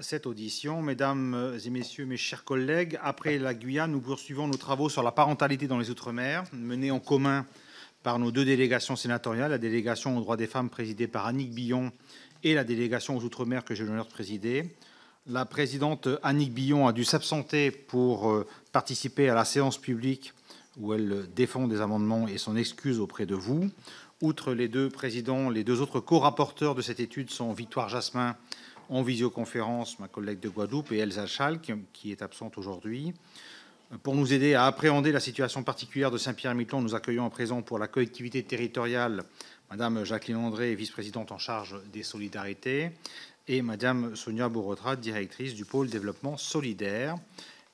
Cette audition. Mesdames et messieurs, mes chers collègues, après la Guyane, nous poursuivons nos travaux sur la parentalité dans les Outre-mer, menés en commun par nos deux délégations sénatoriales, la délégation aux droits des femmes présidée par Annick Billon et la délégation aux Outre-mer que j'ai l'honneur de présider. La présidente Annick Billon a dû s'absenter pour participer à la séance publique où elle défend des amendements et son excuse auprès de vous. Outre les deux présidents, les deux autres co-rapporteurs de cette étude sont Victoire Jasmin en visioconférence, ma collègue de Guadeloupe, et Elsa Schalk, qui est absente aujourd'hui. Pour nous aider à appréhender la situation particulière de Saint-Pierre-et-Miquelon, nous accueillons à présent pour la collectivité territoriale Madame Jacqueline André, vice-présidente en charge des solidarités, et Madame Sonia Bourretrat, directrice du pôle développement solidaire.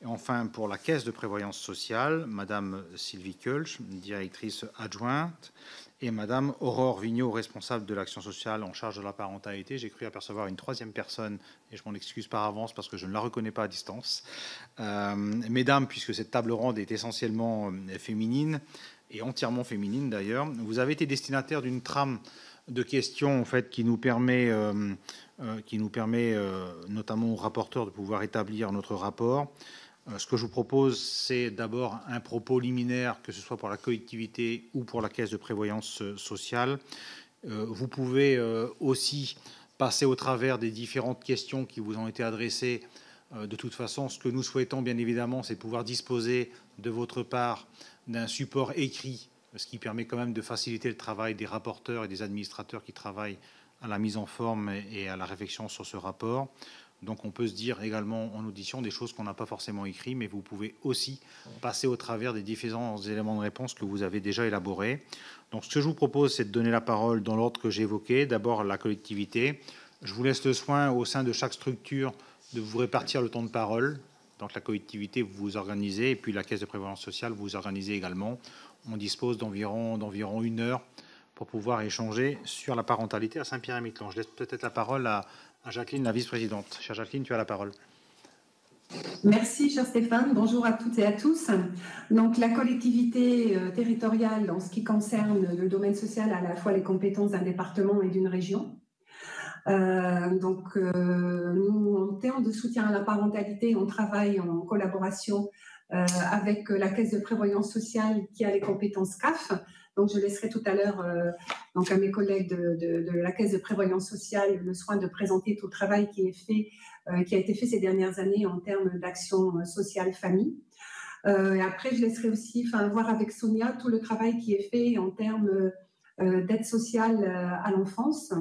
Et enfin, pour la caisse de prévoyance sociale, Madame Sylvie Kölsch, directrice adjointe, et Madame Aurore Vigneault, responsable de l'action sociale en charge de la parentalité. J'ai cru apercevoir une troisième personne, et je m'en excuse par avance parce que je ne la reconnais pas à distance. Mesdames, puisque cette table ronde est essentiellement féminine, et entièrement féminine d'ailleurs, vous avez été destinataire d'une trame de questions en fait, qui nous permet notamment aux rapporteurs de pouvoir établir notre rapport. Ce que je vous propose, c'est d'abord un propos liminaire, que ce soit pour la collectivité ou pour la caisse de prévoyance sociale. Vous pouvez aussi passer au travers des différentes questions qui vous ont été adressées. De toute façon, ce que nous souhaitons, bien évidemment, c'est pouvoir disposer de votre part d'un support écrit, ce qui permet quand même de faciliter le travail des rapporteurs et des administrateurs qui travaillent à la mise en forme et à la réflexion sur ce rapport. Donc on peut se dire également en audition des choses qu'on n'a pas forcément écrites, mais vous pouvez aussi passer au travers des différents éléments de réponse que vous avez déjà élaborés. Donc ce que je vous propose, c'est de donner la parole dans l'ordre que j'ai évoqué. D'abord la collectivité. Je vous laisse le soin au sein de chaque structure de vous répartir le temps de parole. Donc la collectivité, vous vous organisez, et puis la caisse de prévoyance sociale, vous vous organisez également. On dispose d'environ 1 heure pour pouvoir échanger sur la parentalité à Saint-Pierre-et-Miquelon. Je laisse peut-être la parole à Jacqueline, la vice-présidente. Chère Jacqueline, tu as la parole. Merci, cher Stéphane. Bonjour à toutes et à tous. Donc, la collectivité territoriale, en ce qui concerne le domaine social, a à la fois les compétences d'un département et d'une région. Nous, en termes de soutien à la parentalité, on travaille en collaboration avec la Caisse de prévoyance sociale qui a les compétences CAF. Donc, je laisserai tout à l'heure à mes collègues de la Caisse de prévoyance sociale le soin de présenter tout le travail qui a été fait ces dernières années en termes d'action sociale famille. Et après, je laisserai aussi voir avec Sonia tout le travail qui est fait en termes d'aide sociale à l'enfance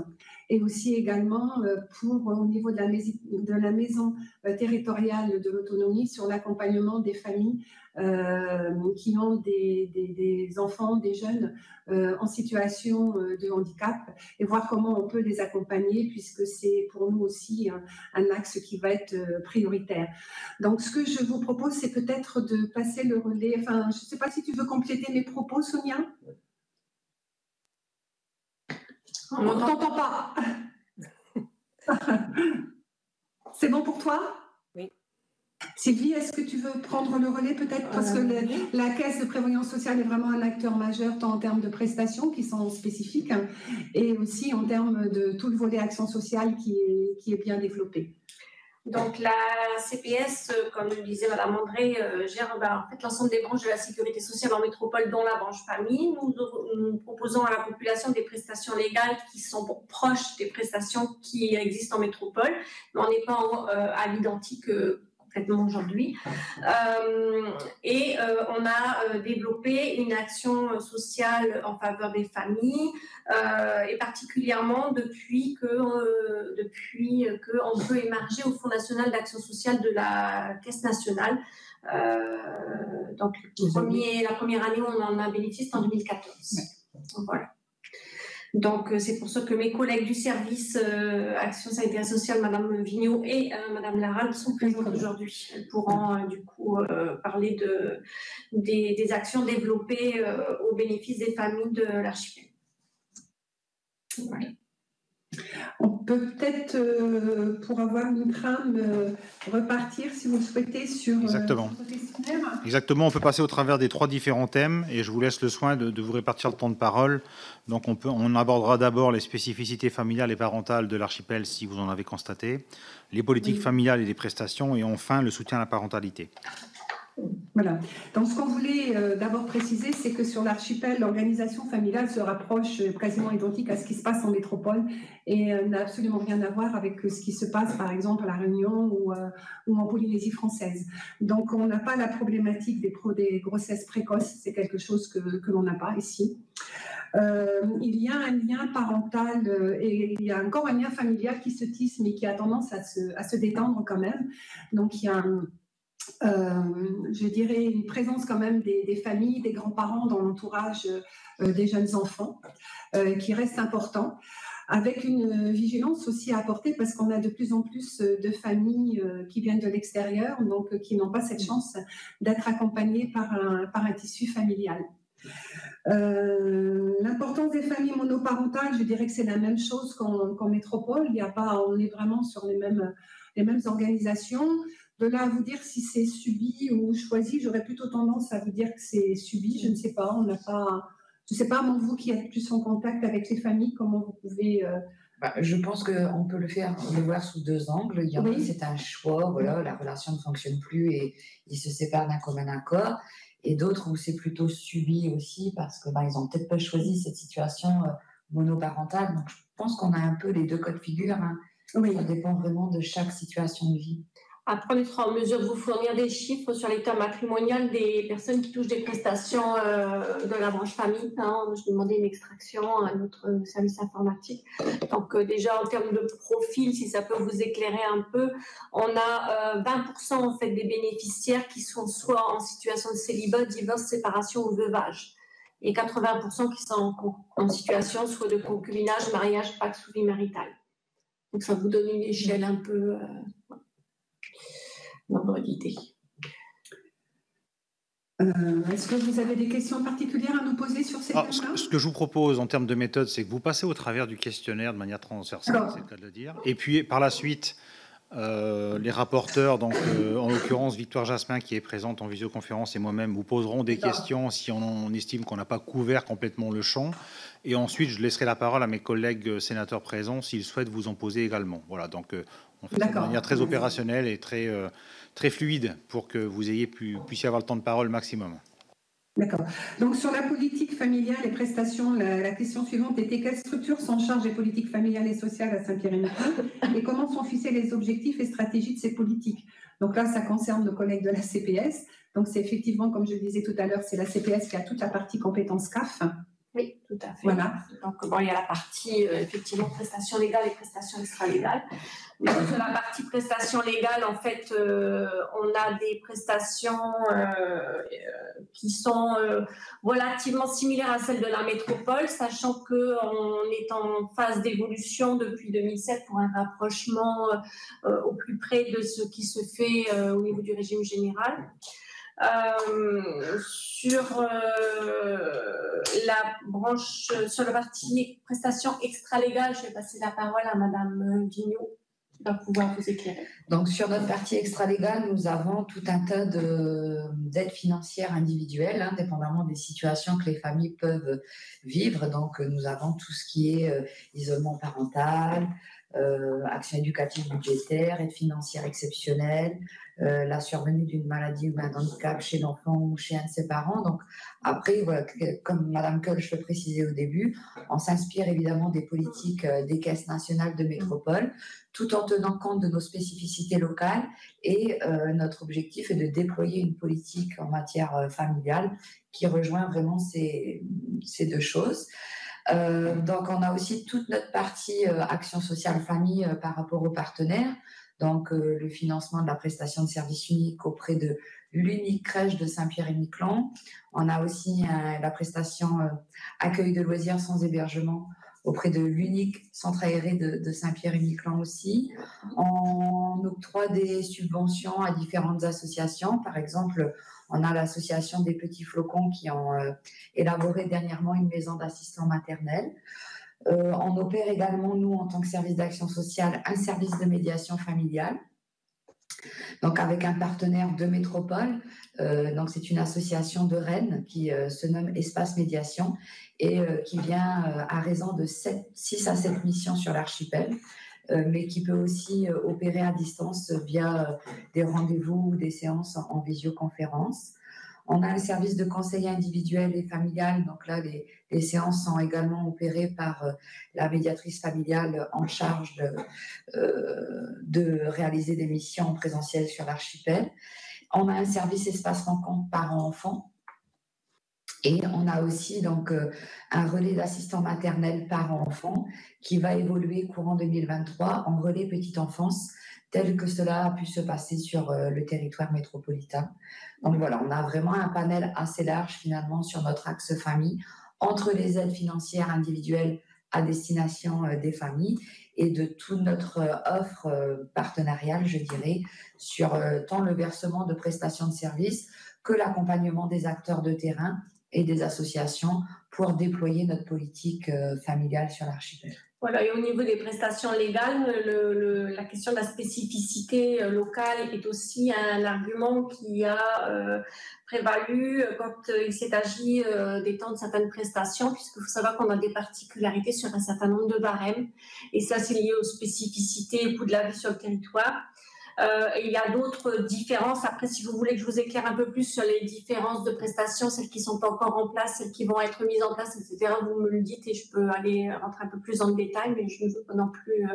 et aussi également au niveau de la maison territoriale de l'autonomie sur l'accompagnement des familles qui ont des enfants, des jeunes en situation de handicap et voir comment on peut les accompagner puisque c'est pour nous aussi un axe qui va être prioritaire. Donc ce que je vous propose, c'est peut-être de passer le relais. Enfin, je ne sais pas si tu veux compléter mes propos, Sonia. On ne t'entend pas. C'est bon pour toi? Oui. Sylvie, est-ce que tu veux prendre le relais peut-être? Parce que la Caisse de prévoyance sociale est vraiment un acteur majeur, tant en termes de prestations qui sont spécifiques et aussi en termes de tout le volet action sociale qui est bien développé. Donc, la CPS, comme le disait Mme André, gère en fait, l'ensemble des branches de la sécurité sociale en métropole, dont la branche famille. Nous proposons à la population des prestations légales qui sont proches des prestations qui existent en métropole, mais on n'est pas à l'identique complètement aujourd'hui. On a développé une action sociale en faveur des familles, et particulièrement depuis qu'on peut émarger au Fonds national d'action sociale de la Caisse nationale. Donc, la première année où on en a bénéficié, c'est en 2014. Voilà. Donc, c'est pour ça que mes collègues du service Action sanitaire sociale, Mme Vigneault et Mme Laral, sont présentes aujourd'hui. Elles pourront du coup parler des actions développées au bénéfice des familles de l'archipel. Voilà. On peut peut-être, pour avoir une trame, repartir, si vous le souhaitez, sur Exactement. votre questionnaire. Exactement, on peut passer au travers des 3 différents thèmes et je vous laisse le soin de vous répartir le temps de parole. Donc on abordera d'abord les spécificités familiales et parentales de l'archipel si vous en avez constaté, les politiques familiales et les prestations et enfin le soutien à la parentalité. Voilà. Donc, ce qu'on voulait d'abord préciser, c'est que sur l'archipel, l'organisation familiale se rapproche quasiment identique à ce qui se passe en métropole et n'a absolument rien à voir avec ce qui se passe, par exemple, à La Réunion ou en Polynésie française. Donc, on n'a pas la problématique des grossesses précoces. C'est quelque chose que l'on n'a pas ici. Il y a un lien parental et il y a encore un lien familial qui se tisse, mais qui a tendance à se détendre quand même. Donc, il y a je dirais une présence quand même des familles, des grands-parents dans l'entourage des jeunes enfants qui reste important, avec une vigilance aussi à apporter parce qu'on a de plus en plus de familles qui viennent de l'extérieur, donc qui n'ont pas cette chance d'être accompagnées par un tissu familial. L'importance des familles monoparentales, je dirais que c'est la même chose qu'en métropole. Il y a pas, on est vraiment sur les mêmes organisations. De là à vous dire si c'est subi ou choisi, j'aurais plutôt tendance à vous dire que c'est subi. Je ne sais pas, on n'a pas. Je ne sais pas, vous qui êtes plus en contact avec les familles, comment vous pouvez. Je pense qu'on peut le voir sous 2 angles. Il y en a, c'est un choix, voilà, la relation ne fonctionne plus et ils se séparent d'un commun accord. Et d'autres où c'est plutôt subi aussi parce que ils n'ont peut-être pas choisi cette situation monoparentale. Donc je pense qu'on a un peu les 2 cas de figure. Hein. Oui. Ça dépend vraiment de chaque situation de vie. Après, on sera en mesure de vous fournir des chiffres sur l'état matrimonial des personnes qui touchent des prestations de la branche famille. Hein. Je demandais une extraction à notre service informatique. Donc déjà, en termes de profil, si ça peut vous éclairer un peu, on a 20% en fait des bénéficiaires qui sont soit en situation de célibat, divorce, séparation ou veuvage. Et 80% qui sont en situation soit de concubinage, mariage, pacte ou vie maritale. Donc ça vous donne une échelle un peu... nombre d'idées. Est-ce que vous avez des questions particulières à nous poser sur ces thèmes-là ? Ce que je vous propose en termes de méthode, c'est que vous passez au travers du questionnaire de manière transversale, c'est le cas de le dire. Et puis par la suite, les rapporteurs, donc en l'occurrence Victoire Jasmin qui est présente en visioconférence et moi-même, vous poserons des questions si on estime qu'on n'a pas couvert complètement le champ. Et ensuite, je laisserai la parole à mes collègues sénateurs présents s'ils souhaitent vous en poser également. Voilà, donc on fait ça de manière très opérationnelle et très fluide pour que vous puissiez avoir le temps de parole maximum. D'accord. Donc, sur la politique familiale et prestations, la question suivante était quelles structures sont en charge des politiques familiales et sociales à Saint-Pierre-et-Miquelon et comment sont fixés les objectifs et stratégies de ces politiques. Donc là, ça concerne nos collègues de la CPS. Donc, c'est effectivement, comme je le disais tout à l'heure, c'est la CPS qui a toute la partie compétences CAF. Oui, tout à fait. Voilà. Donc, il y a la partie, effectivement, prestations légales et prestations extra-légales. Sur la partie prestations légales, en fait, on a des prestations qui sont relativement similaires à celles de la métropole, sachant qu'on est en phase d'évolution depuis 2007 pour un rapprochement au plus près de ce qui se fait au niveau du régime général. Sur la branche, sur la partie prestations extra-légales, je vais passer la parole à Madame Vigneault qui va pouvoir vous éclairer. Donc, sur notre partie extra-légale, nous avons tout un tas d'aides financières individuelles, dépendamment des situations que les familles peuvent vivre. Donc, nous avons tout ce qui est isolement parental, action éducative budgétaire, aide financière exceptionnelle, la survenue d'une maladie ou d'un handicap chez l'enfant ou chez un de ses parents. Donc après, voilà, comme Madame Kölsch le précisait au début, on s'inspire évidemment des politiques des caisses nationales de métropole, tout en tenant compte de nos spécificités locales. Et notre objectif est de déployer une politique en matière familiale qui rejoint vraiment ces 2 choses. Donc, on a aussi toute notre partie action sociale famille par rapport aux partenaires. Donc, le financement de la prestation de service unique auprès de l'unique crèche de Saint-Pierre-et-Miquelon. On a aussi la prestation accueil de loisirs sans hébergement auprès de l'unique centre aéré de Saint-Pierre-et-Miquelon aussi. On octroie des subventions à différentes associations. Par exemple, on a l'association des Petits Flocons qui ont élaboré dernièrement une maison d'assistants maternels. On opère également, nous, en tant que service d'action sociale, un service de médiation familiale. Donc, avec un partenaire de métropole. Donc, c'est une association de Rennes qui se nomme Espace Médiation et qui vient à raison de 6 à 7 missions sur l'archipel, mais qui peut aussi opérer à distance via des rendez-vous ou des séances en visioconférence. On a un service de conseil individuel et familial. Donc là, les séances sont également opérées par la médiatrice familiale en charge de réaliser des missions en présentiel sur l'archipel. On a un service espace rencontre parents-enfants. Et on a aussi donc un relais d'assistants maternels parents-enfants qui va évoluer courant 2023 en relais petite enfance, tel que cela a pu se passer sur le territoire métropolitain. Donc voilà, on a vraiment un panel assez large finalement sur notre axe famille, entre les aides financières individuelles à destination des familles et de toute notre offre partenariale, je dirais, sur tant le versement de prestations de services que l'accompagnement des acteurs de terrain et des associations pour déployer notre politique familiale sur l'archipel. Voilà, et au niveau des prestations légales, la question de la spécificité locale est aussi un argument qui a prévalu quand il s'est agi d'étendre certaines prestations, puisqu'il faut savoir qu'on a des particularités sur un certain nombre de barèmes, et ça c'est lié aux spécificités et coûts de la vie sur le territoire. Il y a d'autres différences. Après, si vous voulez que je vous éclaire un peu plus sur les différences de prestations, celles qui sont encore en place, celles qui vont être mises en place, etc., vous me le dites et je peux aller rentrer un peu plus dans le détail, mais je ne veux pas non plus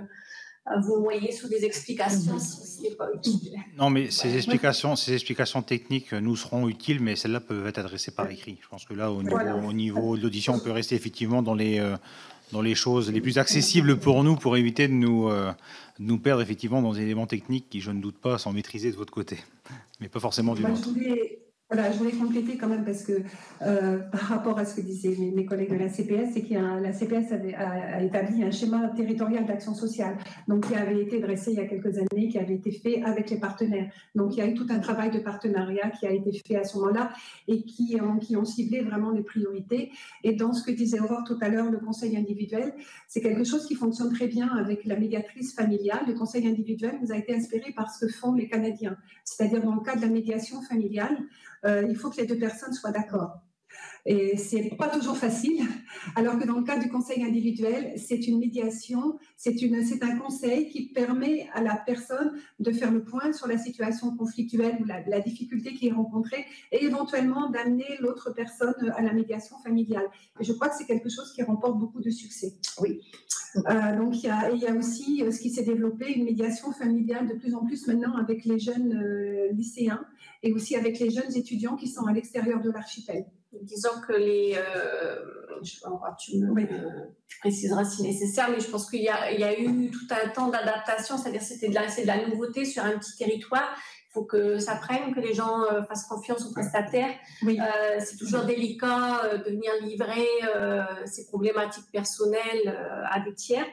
vous noyer sous des explications si ce n'est pas utile. Non, mais ces explications techniques nous seront utiles, mais celles-là peuvent être adressées par écrit. Je pense que là, au niveau de l'audition, on peut rester effectivement dans les choses les plus accessibles pour nous, pour éviter de nous perdre effectivement dans des éléments techniques qui, je ne doute pas, sont maîtrisés de votre côté, mais pas forcément du nôtre. Je voulais compléter quand même parce que par rapport à ce que disaient mes collègues de la CPS, c'est que la CPS a établi un schéma territorial d'action sociale, donc qui avait été dressé il y a quelques années, qui avait été fait avec les partenaires. Donc il y a eu tout un travail de partenariat qui a été fait à ce moment-là et qui ont ciblé vraiment les priorités. Et dans ce que disait Aurore tout à l'heure, le conseil individuel, c'est quelque chose qui fonctionne très bien avec la médiatrice familiale. Le conseil individuel nous a été inspiré par ce que font les Canadiens, c'est-à-dire dans le cas de la médiation familiale, il faut que les deux personnes soient d'accord. Et c'est pas toujours facile, alors que dans le cas du conseil individuel, c'est une médiation, c'est un conseil qui permet à la personne de faire le point sur la situation conflictuelle ou la difficulté qui est rencontrée et éventuellement d'amener l'autre personne à la médiation familiale. Et je crois que c'est quelque chose qui remporte beaucoup de succès. Oui. Donc il y a aussi ce qui s'est développé, une médiation familiale de plus en plus maintenant avec les jeunes lycéens et aussi avec les jeunes étudiants qui sont à l'extérieur de l'archipel. Disons que tu préciseras si nécessaire, mais je pense qu'il y a eu tout un temps d'adaptation, c'est-à-dire c'est de la nouveauté sur un petit territoire. Il faut que ça prenne, que les gens fassent confiance aux prestataires. Oui. C'est toujours délicat de venir livrer ses problématiques personnelles à des tiers,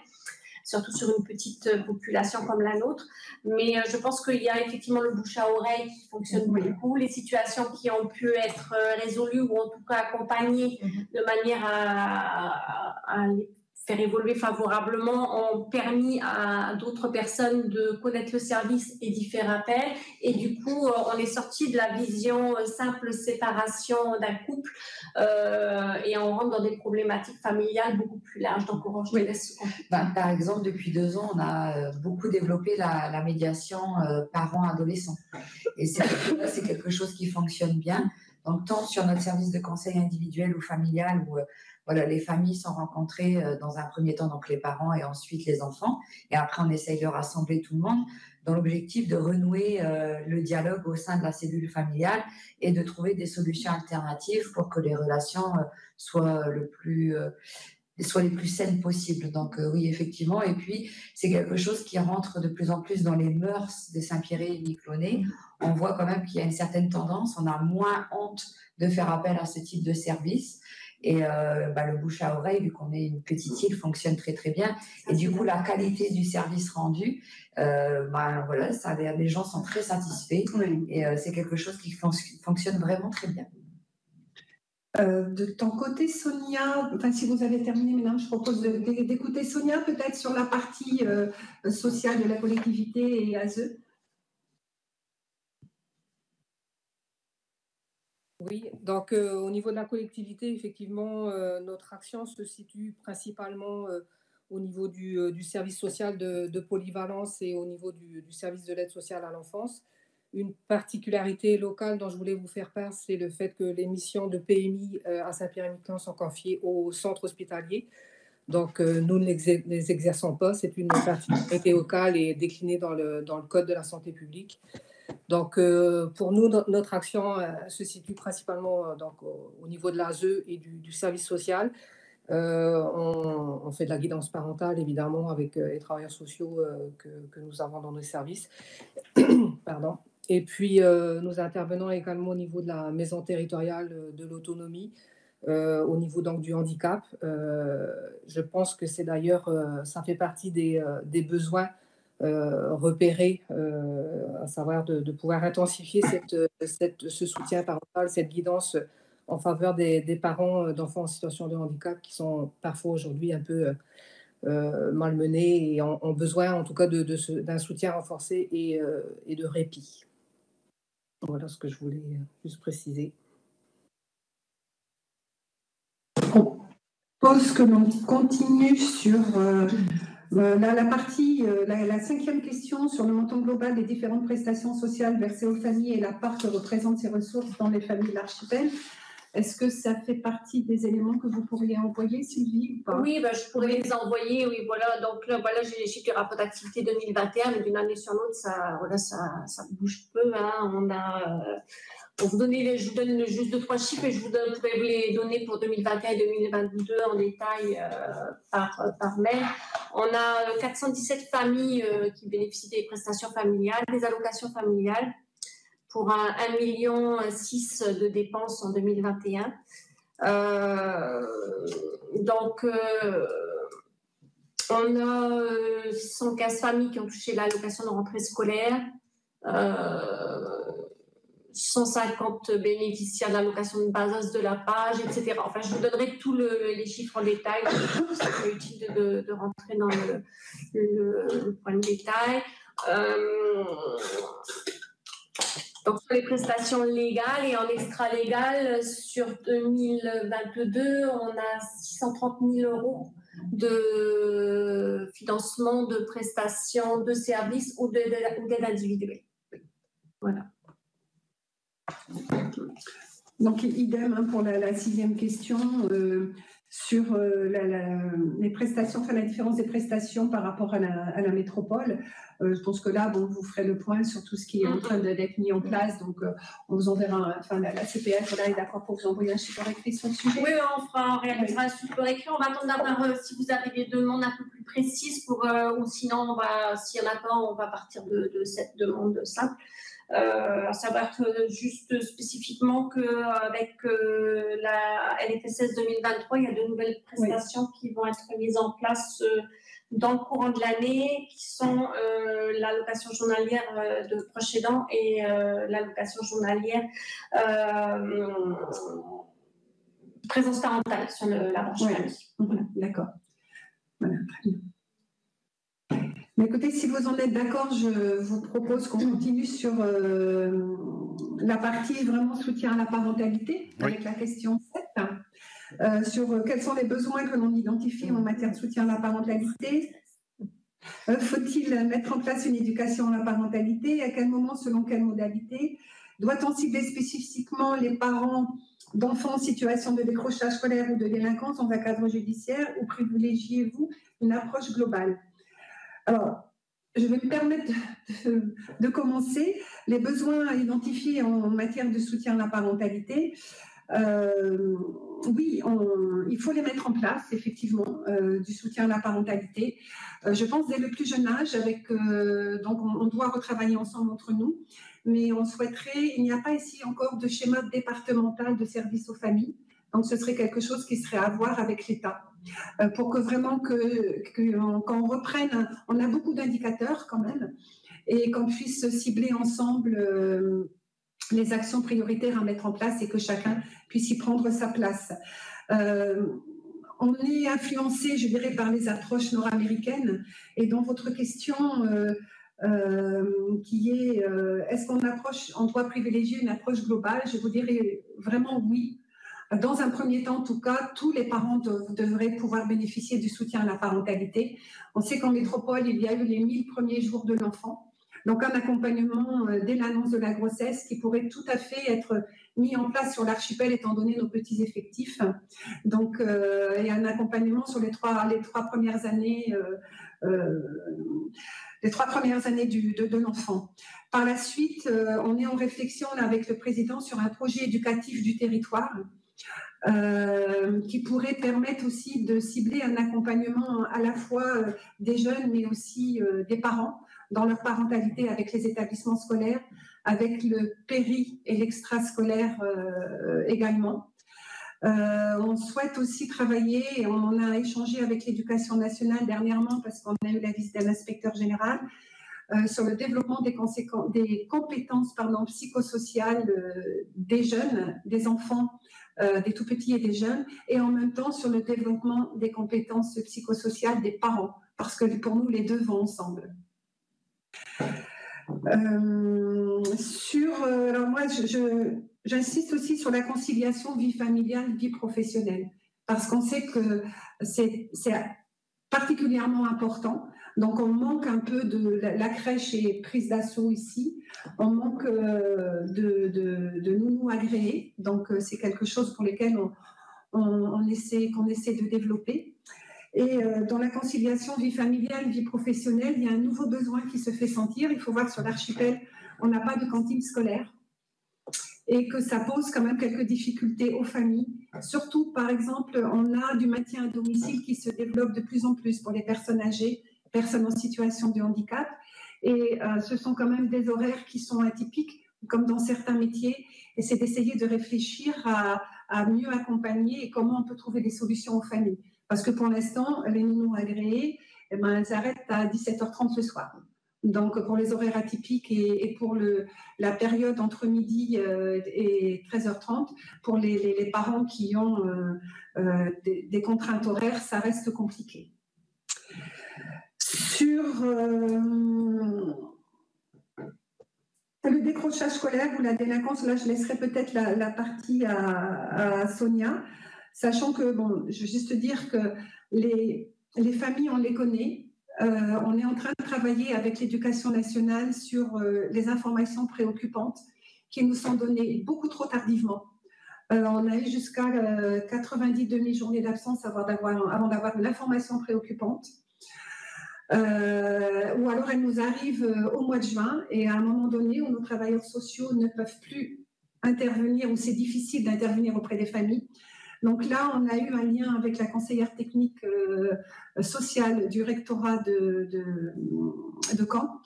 surtout sur une petite population comme la nôtre. Mais je pense qu'il y a effectivement le bouche à oreille qui fonctionne beaucoup, les situations qui ont pu être résolues ou en tout cas accompagnées de manière à les faire évoluer favorablement ont permis à d'autres personnes de connaître le service et d'y faire appel. Et du coup, on est sorti de la vision simple séparation d'un couple et on rentre dans des problématiques familiales beaucoup plus larges. Donc, Orange, je te laisse. Par exemple, depuis 2 ans, on a beaucoup développé la médiation parents-adolescents. Et c'est quelque chose qui fonctionne bien. Donc, tant sur notre service de conseil individuel ou familial où les familles sont rencontrées dans un premier temps, donc les parents et ensuite les enfants. Et après, on essaye de rassembler tout le monde dans l'objectif de renouer le dialogue au sein de la cellule familiale et de trouver des solutions alternatives pour que les relations soient les plus saines possibles. Donc oui, effectivement. Et puis, c'est quelque chose qui rentre de plus en plus dans les mœurs de Saint-Pierre et Miquelonnet. On voit quand même qu'il y a une certaine tendance. On a moins honte de faire appel à ce type de service. Et le bouche à oreille, vu qu'on est une petite île, fonctionne très très bien. Et du coup, la qualité du service rendu, les gens sont très satisfaits. Et c'est quelque chose qui fonctionne vraiment très bien. De ton côté, Sonia, enfin, si vous avez terminé, maintenant, je propose d'écouter Sonia peut-être sur la partie sociale de la collectivité et ASE. Oui, donc au niveau de la collectivité, effectivement, notre action se situe principalement au niveau du service social de polyvalence et au niveau du service de l'aide sociale à l'enfance. Une particularité locale dont je voulais vous faire part, c'est le fait que les missions de PMI à Saint-Pierre-et-Miquelon sont confiées au centre hospitalier. Donc, nous ne les exerçons pas. C'est une particularité locale et déclinée dans le Code de la santé publique. Donc, pour nous, notre action se situe principalement donc, au niveau de l'ASE et du service social. On fait de la guidance parentale, évidemment, avec les travailleurs sociaux que nous avons dans nos services. Pardon. Et puis, nous intervenons également au niveau de la maison territoriale de l'autonomie, au niveau donc, du handicap. Je pense que c'est d'ailleurs, ça fait partie des besoins repérés, à savoir de pouvoir intensifier ce soutien parental, cette guidance en faveur des parents d'enfants en situation de handicap qui sont parfois aujourd'hui un peu malmenés et ont besoin en tout cas d'un soutien renforcé et de répit. Voilà ce que je voulais juste préciser. Je propose que l'on continue sur la partie, la cinquième question sur le montant global des différentes prestations sociales versées aux familles et la part que représentent ces ressources dans les familles de l'archipel. Est-ce que ça fait partie des éléments que vous pourriez envoyer, Sylvie, ou pas? Oui, je pourrais les envoyer, oui, voilà. Donc là, voilà, j'ai les chiffres du rapport d'activité 2021, mais d'une année sur l'autre, ça bouge peu. Hein. Je vous donne juste 2-3 chiffres et je pourrais vous les donner pour 2021 et 2022 en détail par mail. On a 417 familles qui bénéficient des prestations familiales, des allocations familiales, pour 1,6 million de dépenses en 2021. Donc, on a 115 familles qui ont touché l'allocation de rentrée scolaire, 150 bénéficiaires de l'allocation de base de la page, etc. Enfin, je vous donnerai tous les chiffres en détail. C'est utile de rentrer dans le point de détail. Donc, sur les prestations légales et en extra-légal, sur 2022, on a 630 000 € de financement de prestations de services ou d'aide individuelle. Voilà. Donc, idem pour la sixième question sur les prestations, enfin la différence des prestations par rapport à la métropole. Je pense que là, vous ferez le point sur tout ce qui est en train d'être mis en place. Donc, on vous enverra, enfin la CPF voilà, est d'accord pour vous envoyer un support écrit sur le sujet. Oui, on réalisera un support écrit. On va attendre d'avoir, si vous avez des demandes un peu plus précises, ou sinon, s'il n'y en a pas, on va partir de cette demande simple. À savoir juste spécifiquement qu'avec la LFSS 2023, il y a de nouvelles prestations qui vont être mises en place dans le courant de l'année, qui sont l'allocation journalière de proche aidant et l'allocation journalière présence parentale sur la branche famille. Voilà, d'accord. Voilà, très bien. Mais écoutez, si vous en êtes d'accord, je vous propose qu'on continue sur la partie vraiment soutien à la parentalité, avec la question 7, sur quels sont les besoins que l'on identifie en matière de soutien à la parentalité. Faut-il mettre en place une éducation à la parentalité? À quel moment, selon quelle modalité? Doit-on cibler spécifiquement les parents d'enfants en situation de décrochage scolaire ou de délinquance dans un cadre judiciaire, ou privilégiez-vous une approche globale? Alors, je vais me permettre de commencer. Les besoins identifiés en matière de soutien à la parentalité, oui, il faut les mettre en place, effectivement, du soutien à la parentalité. Je pense dès le plus jeune âge, donc on doit retravailler ensemble entre nous, mais on souhaiterait, il n'y a pas ici encore de schéma départemental de service aux familles, donc ce serait quelque chose qui serait à voir avec l'État. Pour que vraiment quand on reprenne, on a beaucoup d'indicateurs quand même, et qu'on puisse cibler ensemble les actions prioritaires à mettre en place et que chacun puisse y prendre sa place. On est influencé, je dirais, par les approches nord-américaines. Et dans votre question, qui est est-ce qu'on doit privilégier une approche globale? Je vous dirais vraiment oui. Dans un premier temps, en tout cas, tous les parents devraient pouvoir bénéficier du soutien à la parentalité. On sait qu'en métropole, il y a eu les 1000 premiers jours de l'enfant. Donc, un accompagnement dès l'annonce de la grossesse qui pourrait tout à fait être mis en place sur l'archipel étant donné nos petits effectifs. Donc, et un accompagnement sur les trois premières années, de l'enfant. Par la suite, on est en réflexion là, avec le président sur un projet éducatif du territoire qui pourrait permettre aussi de cibler un accompagnement à la fois des jeunes mais aussi des parents dans leur parentalité avec les établissements scolaires, avec le péri et l'extrascolaire également. On souhaite aussi travailler, et on en a échangé avec l'Éducation nationale dernièrement parce qu'on a eu la visite d'un inspecteur général, sur le développement des compétences psychosociales des jeunes, des enfants, des tout-petits et des jeunes, et en même temps sur le développement des compétences psychosociales des parents, parce que pour nous, les deux vont ensemble. Alors moi, j'insiste aussi sur la conciliation vie familiale, vie professionnelle, parce qu'on sait que c'est particulièrement important. Donc, on manque un peu la crèche est prise d'assaut ici. On manque de nounous agréés. Donc, c'est quelque chose pour lequel qu'on essaie de développer. Et dans la conciliation vie familiale, vie professionnelle, il y a un nouveau besoin qui se fait sentir. Il faut voir que sur l'archipel, on n'a pas de cantine scolaire et que ça pose quand même quelques difficultés aux familles. Surtout, par exemple, on a du maintien à domicile qui se développe de plus en plus pour les personnes âgées, personnes en situation de handicap. Et ce sont quand même des horaires qui sont atypiques, comme dans certains métiers. Et c'est d'essayer de réfléchir à mieux accompagner et comment on peut trouver des solutions aux familles. Parce que pour l'instant, les nounous agréés, elles s'arrêtent à 17h30 le soir. Donc, pour les horaires atypiques et pour la période entre midi et 13h30, pour les parents qui ont des contraintes horaires, ça reste compliqué. Sur le décrochage scolaire ou la délinquance, là, je laisserai peut-être la partie à Sonia, sachant que, bon, je veux juste dire que les familles, on les connaît. On est en train de travailler avec l'Éducation nationale sur les informations préoccupantes qui nous sont données beaucoup trop tardivement. On a eu jusqu'à 90 demi-journées d'absence avant d'avoir une information préoccupante. Ou alors elle nous arrive au mois de juin et à un moment donné où nos travailleurs sociaux ne peuvent plus intervenir, ou c'est difficile d'intervenir auprès des familles. Donc là, on a eu un lien avec la conseillère technique sociale du rectorat de Caen.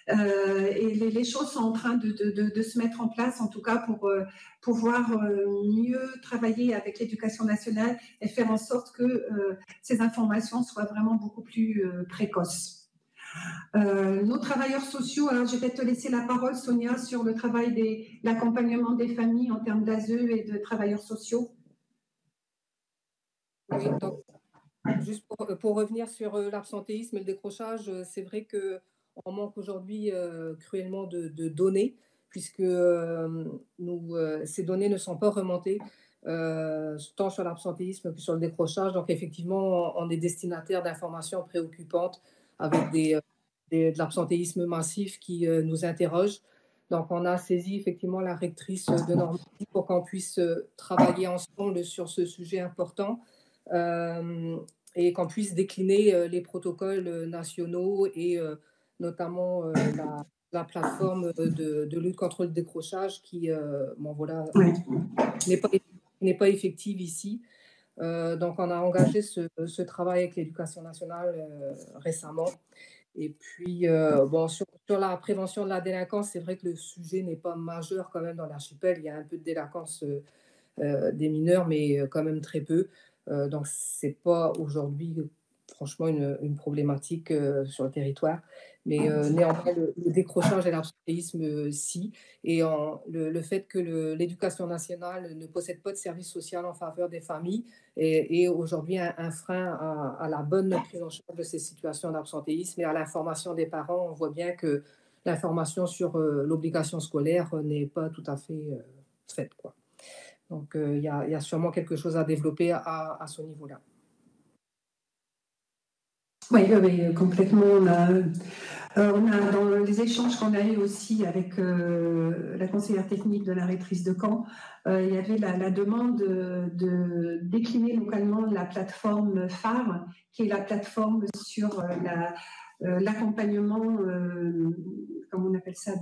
Et les choses sont en train de se mettre en place, en tout cas pour pouvoir mieux travailler avec l'Éducation nationale et faire en sorte que ces informations soient vraiment beaucoup plus précoces. Nos travailleurs sociaux, alors je vais te laisser la parole, Sonia, sur le travail l'accompagnement des familles en termes d'ASE et de travailleurs sociaux. Oui, donc, juste pour revenir sur l'absentéisme et le décrochage, c'est vrai qu'on manque aujourd'hui cruellement de données, puisque ces données ne sont pas remontées, tant sur l'absentéisme que sur le décrochage. Donc, effectivement, on est destinataire d'informations préoccupantes avec de l'absentéisme massif qui nous interroge. Donc, on a saisi effectivement la rectrice de Normandie pour qu'on puisse travailler ensemble sur ce sujet important. Et qu'on puisse décliner les protocoles nationaux et notamment la plateforme de lutte contre le décrochage qui n'est pas effective ici. Donc, on a engagé ce travail avec l'Éducation nationale récemment. Et puis, sur la prévention de la délinquance, c'est vrai que le sujet n'est pas majeur quand même dans l'archipel. Il y a un peu de délinquance des mineurs, mais quand même très peu. Donc, c'est pas aujourd'hui franchement une problématique sur le territoire. Mais néanmoins, le décrochage et l'absentéisme, si. Et le fait que l'éducation nationale ne possède pas de service social en faveur des familles est aujourd'hui un frein à la bonne prise en charge de ces situations d'absentéisme et à l'information des parents. On voit bien que l'information sur l'obligation scolaire n'est pas tout à fait faite, quoi. Donc, il y a sûrement quelque chose à développer à ce niveau-là. Oui, complètement. On a dans les échanges qu'on a eus aussi avec la conseillère technique de la rectrice de Caen, il y avait la demande de décliner localement la plateforme phare, qui est la plateforme sur l'accompagnement, comment on appelle ça,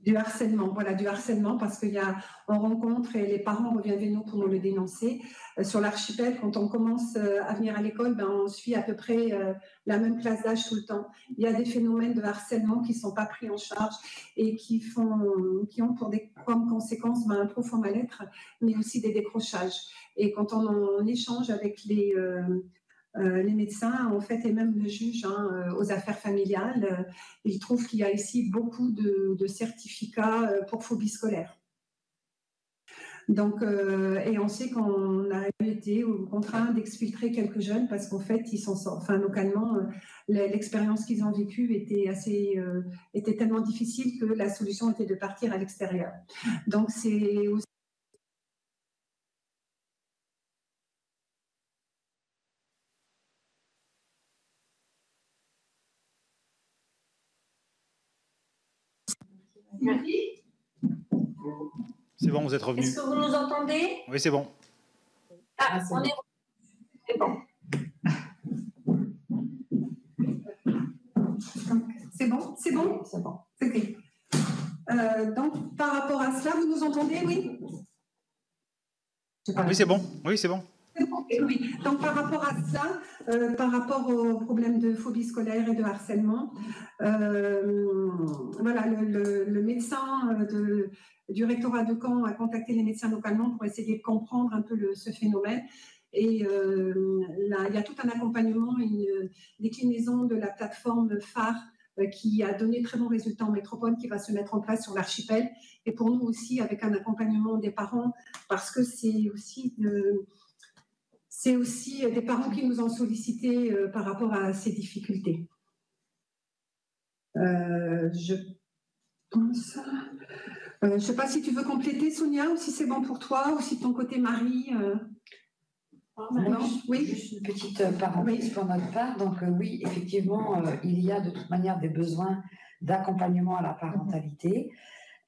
du harcèlement, voilà, du harcèlement, parce on rencontre et les parents reviennent vers nous pour nous le dénoncer. Sur l'archipel, quand on commence à venir à l'école, on suit à peu près la même classe d'âge tout le temps. Il y a des phénomènes de harcèlement qui ne sont pas pris en charge et qui ont comme conséquence un profond mal-être, mais aussi des décrochages. Et quand on en échange avec les médecins, en fait, et même le juge aux affaires familiales, il trouve qu'il y a ici beaucoup de certificats pour phobie scolaire. Donc, et on sait qu'on a été contraint d'exfiltrer quelques jeunes parce qu'en fait, ils s'en sortent. Enfin, localement, l'expérience qu'ils ont vécue était tellement difficile que la solution était de partir à l'extérieur. Donc, c'est aussi C'est bon, vous êtes revenu. Est-ce que vous nous entendez? Oui, c'est bon. Ah, on est c'est bon. C'est bon? C'est bon? C'est bon. Okay. Donc, par rapport à cela, vous nous entendez? Oui? Oui, c'est bon. Oui, c'est bon. Oui, donc par rapport à ça, par rapport au problème de phobie scolaire et de harcèlement, voilà, le médecin du rectorat de Caen a contacté les médecins localement pour essayer de comprendre un peu ce phénomène. Et là, il y a tout un accompagnement, une déclinaison de la plateforme phare qui a donné très bons résultats en métropole, qui va se mettre en place sur l'archipel. Et pour nous aussi, avec un accompagnement des parents, parce que c'est aussi des parents qui nous ont sollicité par rapport à ces difficultés. Je pense... je ne sais pas si tu veux compléter, Sonia, ou si c'est bon pour toi, ou si de ton côté, Marie... Non, oui. Juste une petite parenthèse pour notre part. Donc oui, effectivement, il y a de toute manière des besoins d'accompagnement à la parentalité.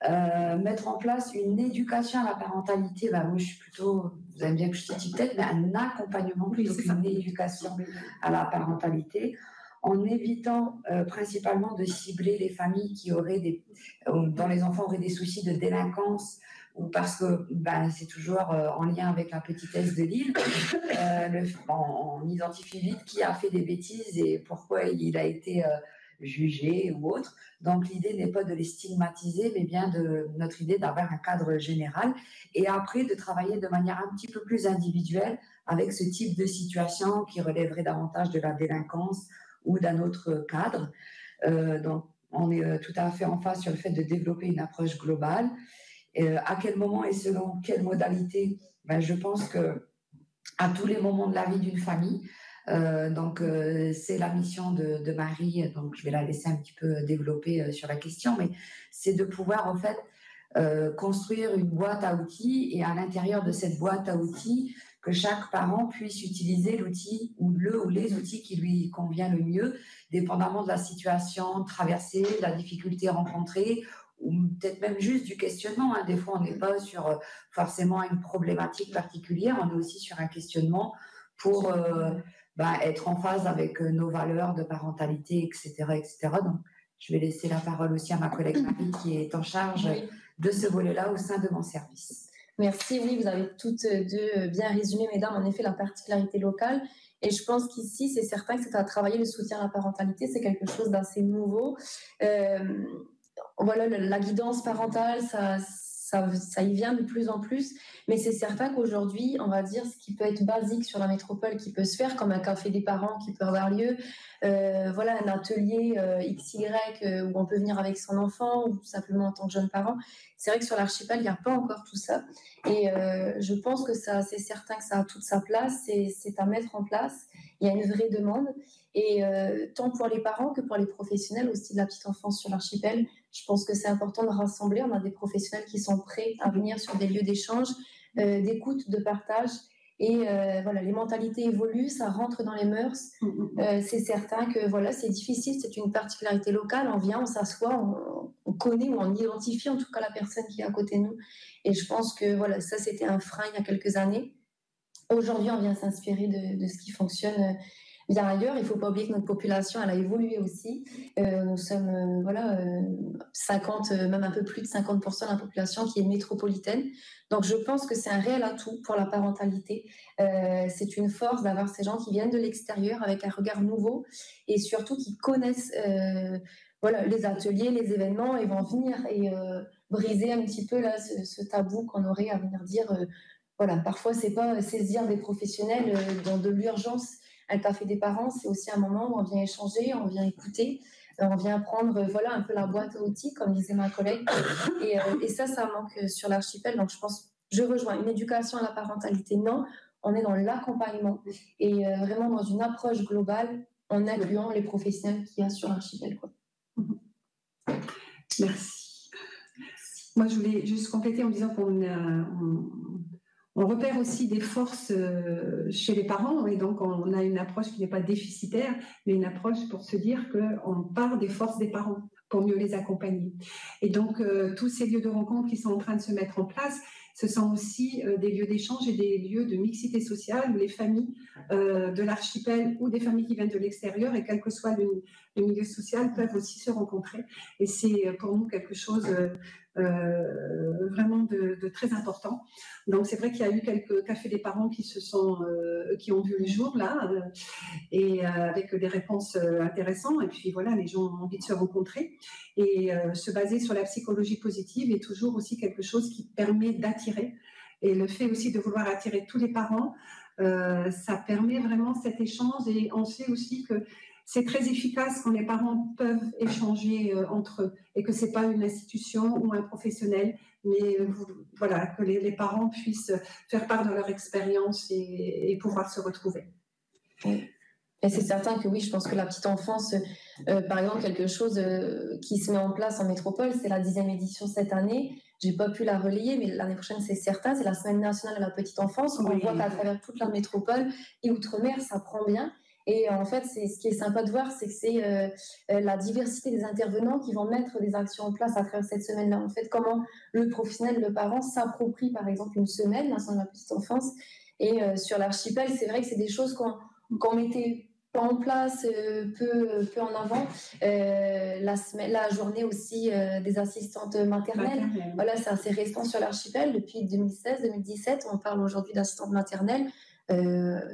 Mettre en place une éducation à la parentalité, moi je suis plutôt, vous allez me dire que je suis petite tête, mais un accompagnement plutôt qu'une éducation à la parentalité, en évitant principalement de cibler les familles qui auraient dont les enfants auraient des soucis de délinquance, ou parce que c'est toujours en lien avec la petitesse de l'île, on identifie vite qui a fait des bêtises et pourquoi il a été jugé ou autre. Donc l'idée n'est pas de les stigmatiser, mais bien notre idée d'avoir un cadre général et après de travailler de manière un petit peu plus individuelle avec ce type de situation qui relèverait davantage de la délinquance ou d'un autre cadre. Donc on est tout à fait en phase sur le fait de développer une approche globale. À quel moment et selon quelle modalité, je pense que à tous les moments de la vie d'une famille. C'est la mission de Marie, donc je vais la laisser un petit peu développer sur la question, mais c'est de pouvoir en fait construire une boîte à outils et à l'intérieur de cette boîte à outils que chaque parent puisse utiliser l'outil ou les outils qui lui convient le mieux, dépendamment de la situation traversée, de la difficulté rencontrée, ou peut-être même juste du questionnement. Des fois, on n'est pas sur forcément une problématique particulière, on est aussi sur un questionnement pour être en phase avec nos valeurs de parentalité, etc., etc. Donc, je vais laisser la parole aussi à ma collègue Marie qui est en charge de ce volet-là au sein de mon service. Merci, oui, vous avez toutes deux bien résumé, mesdames, en effet, la particularité locale. Et je pense qu'ici, c'est certain que c'est à travailler le soutien à la parentalité, c'est quelque chose d'assez nouveau. Voilà, la guidance parentale, ça ça y vient de plus en plus, mais c'est certain qu'aujourd'hui, on va dire, ce qui peut être basique sur la métropole, qui peut se faire, comme un café des parents qui peut avoir lieu, voilà, un atelier XY où on peut venir avec son enfant ou tout simplement en tant que jeune parent. C'est vrai que sur l'archipel, il n'y a pas encore tout ça. Et je pense que c'est certain que ça a toute sa place, c'est à mettre en place. Il y a une vraie demande. Et tant pour les parents que pour les professionnels aussi de la petite enfance sur l'archipel, je pense que c'est important de rassembler. On a des professionnels qui sont prêts à venir sur des lieux d'échange, d'écoute, de partage. Et voilà, les mentalités évoluent, ça rentre dans les mœurs. C'est certain que voilà, c'est difficile, c'est une particularité locale. On vient, on s'assoit, on connaît ou on identifie en tout cas la personne qui est à côté de nous. Et je pense que voilà, ça c'était un frein il y a quelques années. Aujourd'hui, on vient s'inspirer de ce qui fonctionne bien ailleurs. Il ne faut pas oublier que notre population, elle a évolué aussi. Nous sommes 50, même un peu plus de 50% de la population qui est métropolitaine. Donc, je pense que c'est un réel atout pour la parentalité. C'est une force d'avoir ces gens qui viennent de l'extérieur avec un regard nouveau et surtout qui connaissent les ateliers, les événements et vont venir et briser un petit peu là, ce tabou qu'on aurait à venir dire... Voilà, parfois, c'est pas saisir des professionnels dans de l'urgence. Un café des parents, c'est aussi un moment où on vient échanger, on vient écouter, on vient prendre un peu la boîte à outils, comme disait ma collègue. Et ça manque sur l'archipel. Donc, je rejoins une éducation à la parentalité, non. On est dans l'accompagnement et vraiment dans une approche globale en incluant les professionnels qu'il y a sur l'archipel. Merci. Moi, je voulais juste compléter en disant on repère aussi des forces chez les parents et donc on a une approche qui n'est pas déficitaire, mais une approche pour se dire qu'on part des forces des parents pour mieux les accompagner. Et donc, tous ces lieux de rencontre qui sont en train de se mettre en place, ce sont aussi des lieux d'échange et des lieux de mixité sociale où les familles de l'archipel ou des familles qui viennent de l'extérieur et quel que soit le milieu social peuvent aussi se rencontrer. Et c'est pour nous quelque chose vraiment de très important. Donc c'est vrai qu'il y a eu quelques cafés des parents qui ont vu le jour là et avec des réponses intéressantes. Et puis voilà, les gens ont envie de se rencontrer et se baser sur la psychologie positive est toujours aussi quelque chose qui permet d'attirer. Et le fait aussi de vouloir attirer tous les parents, ça permet vraiment cet échange et on sait aussi que c'est très efficace quand les parents peuvent échanger entre eux et que ce n'est pas une institution ou un professionnel, mais que les parents puissent faire part de leur expérience et pouvoir se retrouver. Oui. Et c'est certain que oui, je pense que la petite enfance, par exemple, quelque chose qui se met en place en métropole, c'est la 10e édition cette année. Je n'ai pas pu la relayer, mais l'année prochaine, c'est certain, c'est la Semaine nationale de la petite enfance. On voit qu'à travers toute la métropole et outre-mer, ça prend bien. Et en fait, ce qui est sympa de voir, c'est que c'est la diversité des intervenants qui vont mettre des actions en place à travers cette semaine-là. En fait, comment le professionnel, le parent s'approprie, par exemple, une semaine nationale de la petite enfance. Et sur l'archipel, c'est vrai que c'est des choses qu'on mettait pas en place peu en avant. La journée aussi des assistantes maternelles. Voilà, c'est assez récent sur l'archipel. Depuis 2016-2017, on parle aujourd'hui d'assistantes maternelles.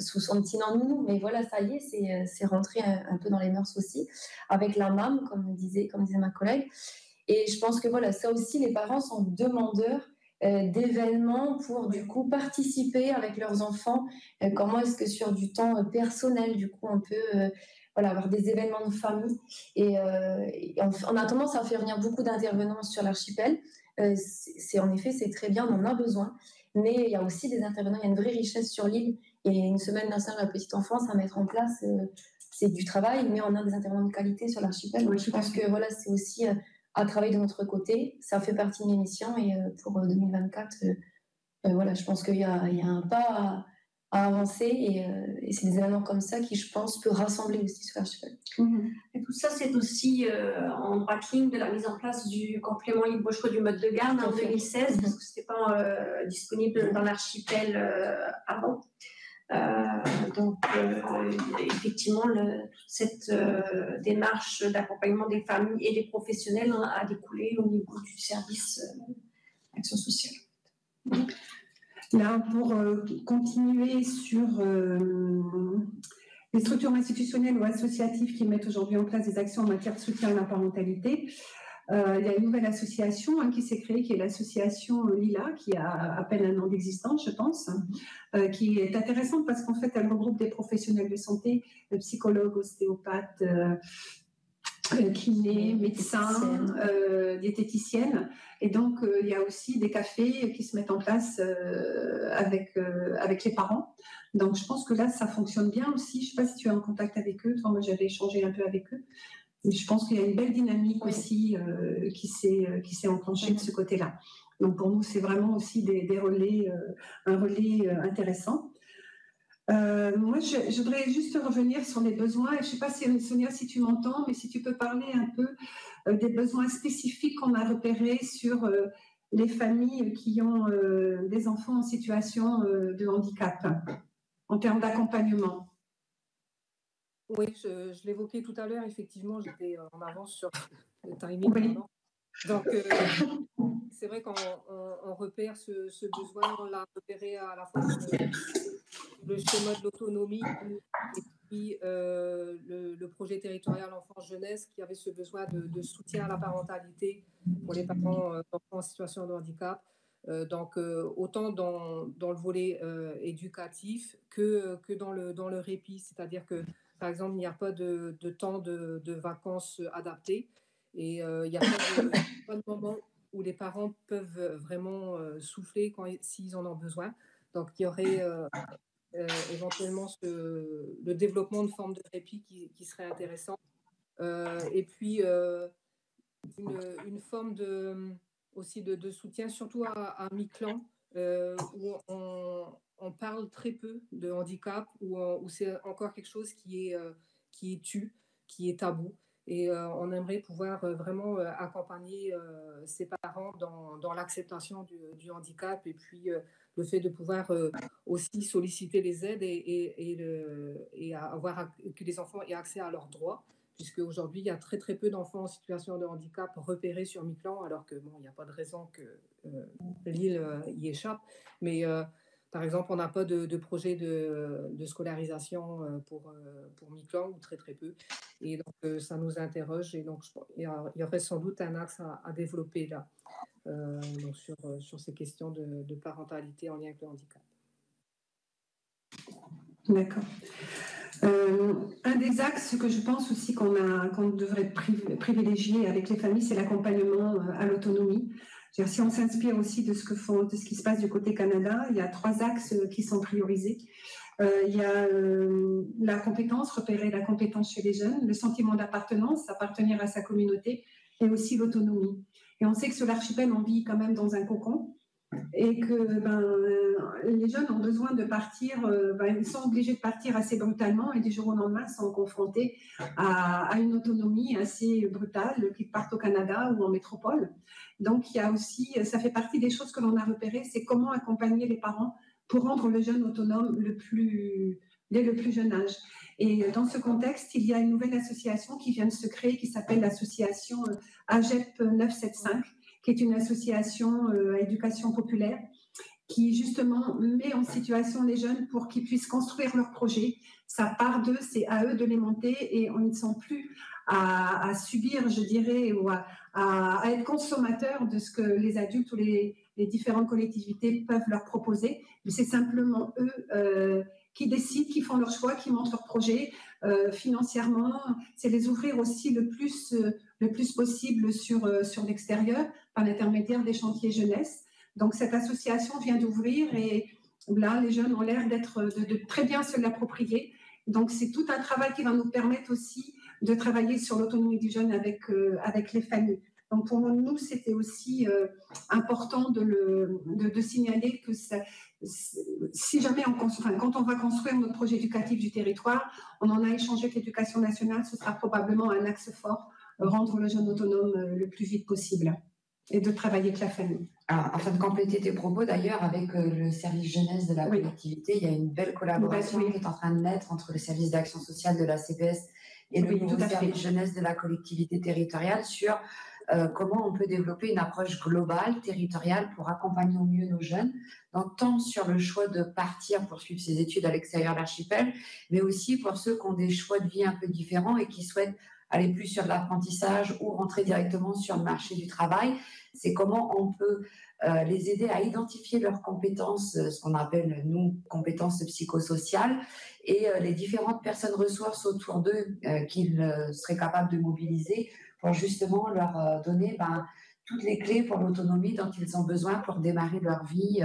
Sous son petit nom nounou, mais voilà, ça y est, c'est rentré un peu dans les mœurs aussi, avec la MAM, comme disait ma collègue. Et je pense que voilà, ça aussi, les parents sont demandeurs d'événements pour du coup participer avec leurs enfants. Comment est-ce que sur du temps personnel, du coup, on peut avoir des événements de famille. Et on a tendance à faire venir beaucoup d'intervenants sur l'archipel. En effet, c'est très bien, on en a besoin. Mais il y a aussi des intervenants, il y a une vraie richesse sur l'île. Et une semaine nationale de la petite enfance à mettre en place, c'est du travail, mais on a des intervenants de qualité sur l'archipel. Donc je pense que c'est aussi à travailler de notre côté. Ça fait partie de mes missions. Et pour 2024, je pense qu'il y a un pas à avancer. Et c'est des événements comme ça qui, je pense, peut rassembler aussi sur l'archipel. Et tout ça, c'est aussi en droite ligne de la mise en place du complément libre choix du mode de garde en 2016, parce que ce n'était pas disponible dans l'archipel avant. Donc, effectivement, toute cette démarche d'accompagnement des familles et des professionnels a découlé au niveau du service action sociale. Là, pour continuer sur les structures institutionnelles ou associatives qui mettent aujourd'hui en place des actions en matière de soutien à la parentalité, Il y a une nouvelle association qui s'est créée, qui est l'association Lila, qui a à peine un an d'existence, je pense, qui est intéressante parce qu'en fait, elle regroupe des professionnels de santé, psychologues, ostéopathes, kinés, médecins, diététiciennes. Et donc, il y a aussi des cafés qui se mettent en place avec les parents. Donc, je pense que là, ça fonctionne bien aussi. Je ne sais pas si tu es en contact avec eux. Enfin, moi, j'avais échangé un peu avec eux. Mais je pense qu'il y a une belle dynamique aussi qui s'est enclenchée de ce côté-là. Donc, pour nous, c'est vraiment aussi des relais, un relais intéressant. Moi, je voudrais juste revenir sur les besoins. Je ne sais pas, Sonia, si tu m'entends, mais si tu peux parler un peu des besoins spécifiques qu'on a repérés sur les familles qui ont des enfants en situation de handicap, en termes d'accompagnement. Oui, je l'évoquais tout à l'heure, effectivement, j'étais en avance sur le timing. Oui. Donc, c'est vrai qu'on repère ce besoin, on l'a repéré à la fois le schéma de l'autonomie et puis le projet territorial enfance-jeunesse qui avait ce besoin de soutien à la parentalité pour les parents d'enfants en situation de handicap. Donc, autant dans le volet éducatif que dans le répit, c'est-à-dire que, par exemple, il n'y a pas de temps de vacances adapté et il n'y a pas de moment où les parents peuvent vraiment souffler s'ils en ont besoin. Donc, il y aurait éventuellement le développement de formes de répit qui serait intéressant. Et puis, une forme aussi de soutien, surtout à mi-clan, où on parle très peu de handicap, où c'est encore quelque chose qui est tu, qui est tabou. Et on aimerait pouvoir vraiment accompagner ces parents dans l'acceptation du handicap et puis le fait de pouvoir aussi solliciter les aides et avoir que les enfants aient accès à leurs droits, puisque aujourd'hui il y a très très peu d'enfants en situation de handicap repérés sur mi-clan, alors que bon, il n'y a pas de raison que l'île y échappe. Mais par exemple, on n'a pas de projet de scolarisation pour mi-clan, ou très très peu. Et donc, ça nous interroge. Et donc, il y aurait sans doute un axe à développer là, donc sur ces questions de parentalité en lien avec le handicap. D'accord. Un des axes que je pense aussi qu'on devrait privilégier avec les familles, c'est l'accompagnement à l'autonomie. Si on s'inspire aussi de ce qui se passe du côté Canada, il y a 3 axes qui sont priorisés. Il y a la compétence, repérer la compétence chez les jeunes, le sentiment d'appartenance, appartenir à sa communauté, et aussi l'autonomie. Et on sait que sur l'archipel, on vit quand même dans un cocon et que les jeunes ont besoin de partir, ils sont obligés de partir assez brutalement et du jour au lendemain sont confrontés à une autonomie assez brutale, qu'ils partent au Canada ou en métropole. Donc, il y a aussi, ça fait partie des choses que l'on a repérées, c'est comment accompagner les parents pour rendre le jeune autonome dès le plus jeune âge. Et dans ce contexte, il y a une nouvelle association qui vient de se créer, qui s'appelle l'association AGEP 975, qui est une association à éducation populaire, qui justement met en situation les jeunes pour qu'ils puissent construire leurs projets. Ça part d'eux, c'est à eux de les monter et on ne sent plus à subir, je dirais, ou à être consommateurs de ce que les adultes ou les différentes collectivités peuvent leur proposer. Mais c'est simplement eux qui décident, qui font leur choix, qui montent leurs projets financièrement. C'est les ouvrir aussi le plus possible sur l'extérieur par l'intermédiaire des chantiers jeunesse. Donc, cette association vient d'ouvrir et là, les jeunes ont l'air de très bien se l'approprier. Donc, c'est tout un travail qui va nous permettre aussi de travailler sur l'autonomie du jeune avec les familles. Donc, pour nous, c'était aussi important de signaler que si jamais quand on va construire notre projet éducatif du territoire, on en a échangé avec l'Éducation nationale, ce sera probablement un axe fort, rendre le jeune autonome le plus vite possible et de travailler avec la famille. Alors, afin de compléter tes propos, d'ailleurs, avec le service jeunesse de la collectivité, il y a une belle collaboration qui est en train de naître entre le service d'action sociale de la CPS et le nouveau service jeunesse de la collectivité territoriale sur comment on peut développer une approche globale, territoriale, pour accompagner au mieux nos jeunes, donc tant sur le choix de partir pour suivre ses études à l'extérieur de l'archipel, mais aussi pour ceux qui ont des choix de vie un peu différents et qui souhaitent aller plus sur l'apprentissage ou rentrer directement sur le marché du travail. C'est comment on peut les aider à identifier leurs compétences, ce qu'on appelle, nous, compétences psychosociales, et les différentes personnes ressources autour d'eux qu'ils seraient capables de mobiliser pour justement leur donner toutes les clés pour l'autonomie dont ils ont besoin pour démarrer leur vie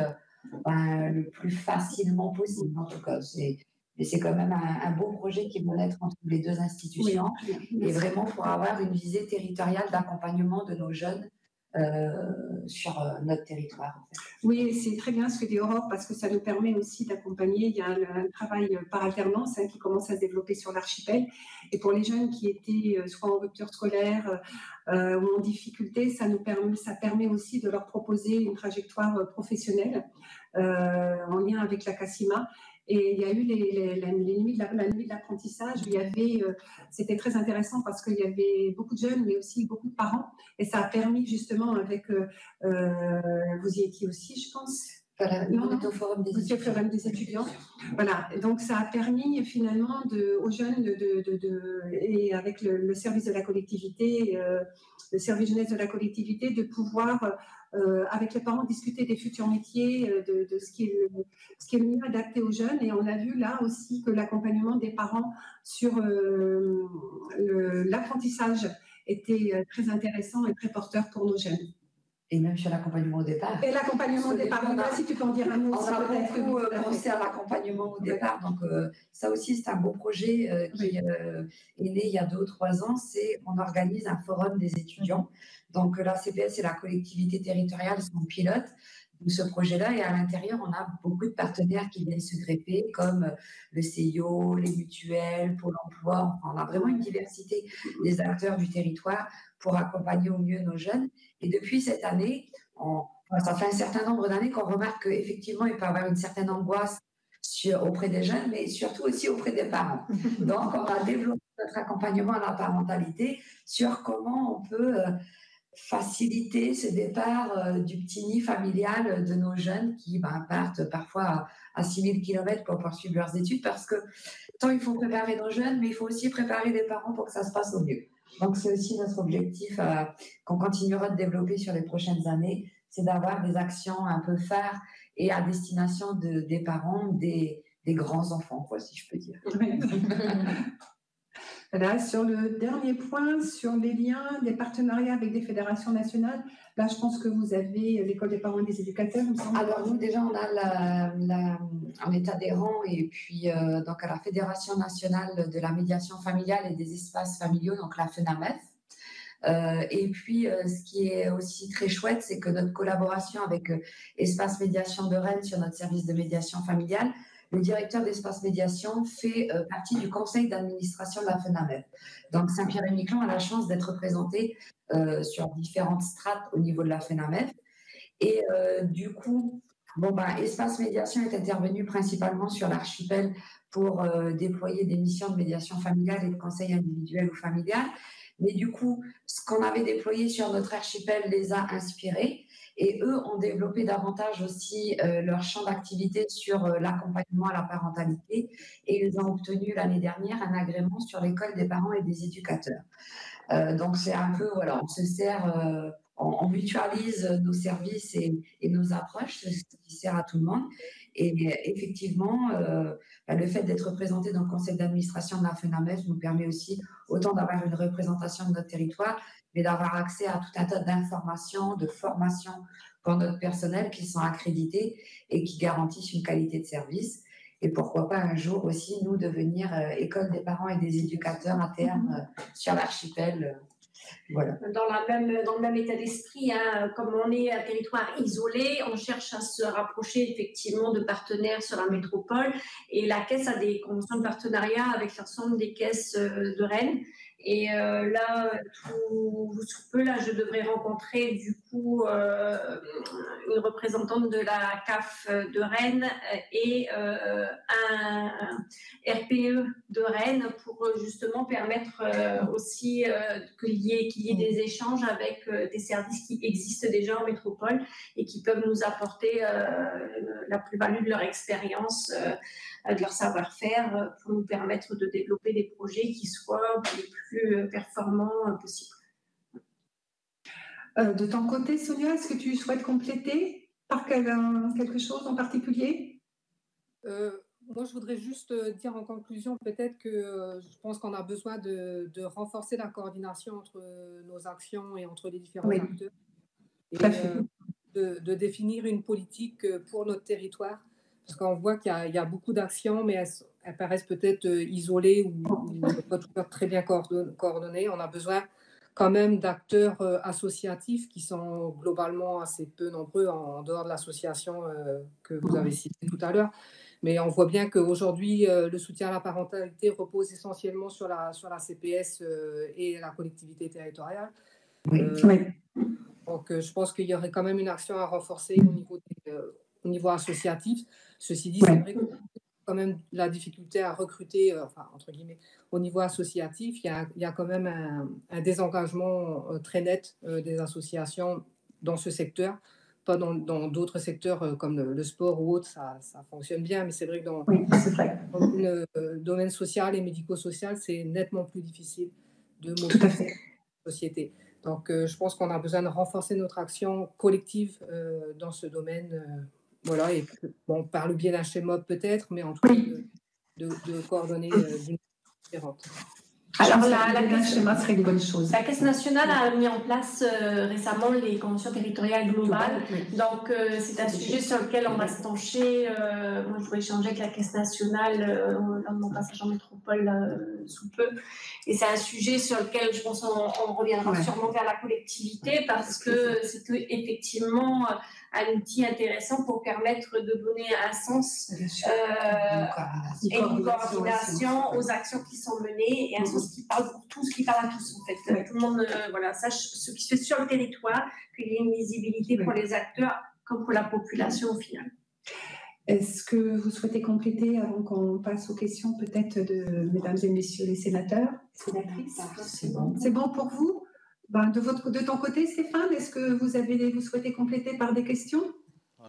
le plus facilement possible. En tout cas, c'est quand même un beau projet qui va naître entre les deux institutions, et vraiment pour avoir une visée territoriale d'accompagnement de nos jeunes sur notre territoire. En fait. Oui, c'est très bien ce que dit Aurore, parce que ça nous permet aussi d'accompagner. Il y a un travail par alternance qui commence à se développer sur l'archipel. Et pour les jeunes qui étaient soit en rupture scolaire ou en difficulté, ça permet aussi de leur proposer une trajectoire professionnelle en lien avec la CACIMA. Et il y a eu la nuit de l'apprentissage, où il y avait, c'était très intéressant parce qu'il y avait beaucoup de jeunes, mais aussi beaucoup de parents. Et ça a permis justement avec, vous y étiez aussi, je pense. Voilà, au Forum des étudiants. Voilà, donc ça a permis finalement aux jeunes, et avec le service de la collectivité, le service jeunesse de la collectivité, de pouvoir, avec les parents, discuter des futurs métiers, de ce qui est le mieux adapté aux jeunes. Et on a vu là aussi que l'accompagnement des parents sur l'apprentissage était très intéressant et très porteur pour nos jeunes. Et même sur l'accompagnement au départ. Et l'accompagnement des parents, si tu peux en dire un mot. On a beaucoup pensé à l'accompagnement au départ. Donc, ça aussi, c'est un beau projet qui est né il y a 2 ou 3 ans. On organise un forum des étudiants. Donc, la CPS et la collectivité territoriale sont pilotes de ce projet-là. Et à l'intérieur, on a beaucoup de partenaires qui viennent se greffer, comme le CIO, les mutuelles, Pôle emploi. On a vraiment une diversité des acteurs du territoire pour accompagner au mieux nos jeunes. Et depuis cette année, ça fait un certain nombre d'années qu'on remarque qu'effectivement, il peut y avoir une certaine angoisse auprès des jeunes, mais surtout aussi auprès des parents. Donc, on va développer notre accompagnement à la parentalité sur comment on peut faciliter ce départ du petit nid familial de nos jeunes qui partent parfois à 6000 km pour poursuivre leurs études, parce que tant il faut préparer nos jeunes, mais il faut aussi préparer les parents pour que ça se passe au mieux. Donc, c'est aussi notre objectif qu'on continuera de développer sur les prochaines années, c'est d'avoir des actions un peu phares et à destination des parents, des grands-enfants, si je peux dire. Là, sur le dernier point, sur les liens, les partenariats avec des fédérations nationales, là, je pense que vous avez l'École des parents et des éducateurs, il me semble. Alors, nous, déjà, on a on est adhérent et puis donc à la Fédération nationale de la médiation familiale et des espaces familiaux, donc la FENAMEF. Et puis, ce qui est aussi très chouette, c'est que notre collaboration avec Espace Médiation de Rennes sur notre service de médiation familiale, le directeur d'Espace Médiation fait partie du conseil d'administration de la FENAMEF. Donc, Saint-Pierre-et-Miquelon a la chance d'être représenté sur différentes strates au niveau de la FENAMEF. Et du coup, Espace Médiation est intervenu principalement sur l'archipel pour déployer des missions de médiation familiale et de conseil individuel ou familial. Mais du coup, ce qu'on avait déployé sur notre archipel les a inspirés. Et eux ont développé davantage aussi leur champ d'activité sur l'accompagnement à la parentalité. Et ils ont obtenu l'année dernière un agrément sur l'école des parents et des éducateurs. Donc, c'est un peu, on se sert, on mutualise nos services et nos approches, ce qui sert à tout le monde. Et effectivement, le fait d'être représenté dans le conseil d'administration de la FENAMEF nous permet aussi autant d'avoir une représentation de notre territoire, mais d'avoir accès à tout un tas d'informations, de formations pour notre personnel qui sont accrédités et qui garantissent une qualité de service. Et pourquoi pas un jour aussi, nous, devenir école des parents et des éducateurs à terme sur l'archipel. Voilà. Dans le même état d'esprit, comme on est un territoire isolé, on cherche à se rapprocher effectivement de partenaires sur la métropole, et la Caisse a des conventions de partenariat avec l'ensemble des caisses de Rennes. Et là, sous peu, je devrais rencontrer du coup une représentante de la CAF de Rennes et un RPE de Rennes pour justement permettre aussi qu'il y ait des échanges avec des services qui existent déjà en métropole et qui peuvent nous apporter la plus-value de leur expérience, de leur savoir-faire pour nous permettre de développer des projets qui soient les plus performants possibles. De ton côté, Sonia, est-ce que tu souhaites compléter par quelque chose en particulier? Moi, je voudrais juste dire en conclusion peut-être que je pense qu'on a besoin de renforcer la coordination entre nos actions et entre les différents acteurs. Et de définir une politique pour notre territoire. Parce qu'on voit qu'il y a beaucoup d'actions, mais elles paraissent peut-être isolées ou pas toujours très bien coordonnées. On a besoin quand même d'acteurs associatifs qui sont globalement assez peu nombreux en dehors de l'association que vous avez citée tout à l'heure. Mais on voit bien qu'aujourd'hui, le soutien à la parentalité repose essentiellement sur la CPS et la collectivité territoriale. Donc, je pense qu'il y aurait quand même une action à renforcer au niveau associatif. Ceci dit, c'est vrai que quand même la difficulté à recruter, enfin, entre guillemets, au niveau associatif, il y a quand même un désengagement très net des associations dans ce secteur. Pas dans d'autres secteurs comme le sport ou autre, ça fonctionne bien, mais c'est vrai que dans le domaine social et médico-social, c'est nettement plus difficile de mobiliser la société. Donc, je pense qu'on a besoin de renforcer notre action collective dans ce domaine. Voilà, et bon, par le biais d'un schéma peut-être, mais en tout cas de coordonner d'une manière différente. Alors, la schéma serait une bonne chose. La Caisse nationale a mis en place récemment les conventions territoriales globales. Donc, c'est un sujet sur lequel on va se pencher. Moi, je vais échanger avec la Caisse nationale lors de mon passage en métropole sous peu. Et c'est un sujet sur lequel, je pense, on reviendra sûrement vers la collectivité parce que c'est effectivement un outil intéressant pour permettre de donner un sens et une coordination aux actions qui sont menées et un sens qui parle pour tous, qui parle à tous en fait. Tout le monde sache ce qui se fait sur le territoire, qu'il y ait une visibilité pour les acteurs comme pour la population au final. Est-ce que vous souhaitez compléter avant qu'on passe aux questions peut-être de mesdames et messieurs les sénateurs, sénatrices? C'est bon pour vous? De ton côté, Stéphane, est-ce que vous souhaitez compléter par des questions?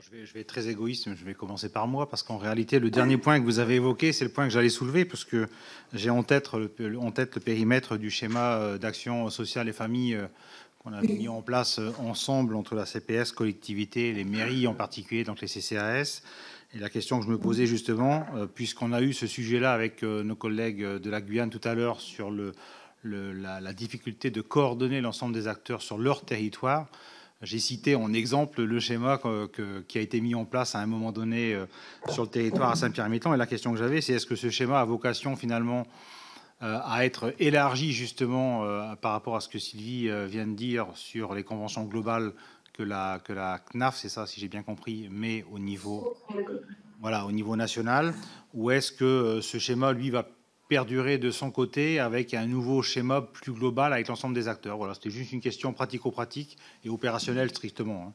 Je vais être très égoïste, mais je vais commencer par moi, parce qu'en réalité, le dernier point que vous avez évoqué, c'est le point que j'allais soulever, parce que j'ai en tête le périmètre du schéma d'action sociale et famille qu'on a mis en place ensemble entre la CPS, collectivité, les mairies en particulier, donc les CCAS. Et la question que je me posais justement, puisqu'on a eu ce sujet-là avec nos collègues de la Guyane tout à l'heure sur la difficulté de coordonner l'ensemble des acteurs sur leur territoire, j'ai cité en exemple le schéma qui a été mis en place à un moment donné sur le territoire à Saint-Pierre-et-Miquelon. Et la question que j'avais, c'est est-ce que ce schéma a vocation finalement à être élargi justement par rapport à ce que Sylvie vient de dire sur les conventions globales que la CNAF, c'est ça si j'ai bien compris, mais au niveau national, ou est-ce que ce schéma, lui, va perdurer de son côté avec un nouveau schéma plus global avec l'ensemble des acteurs? Voilà, c'était juste une question pratico-pratique et opérationnelle strictement.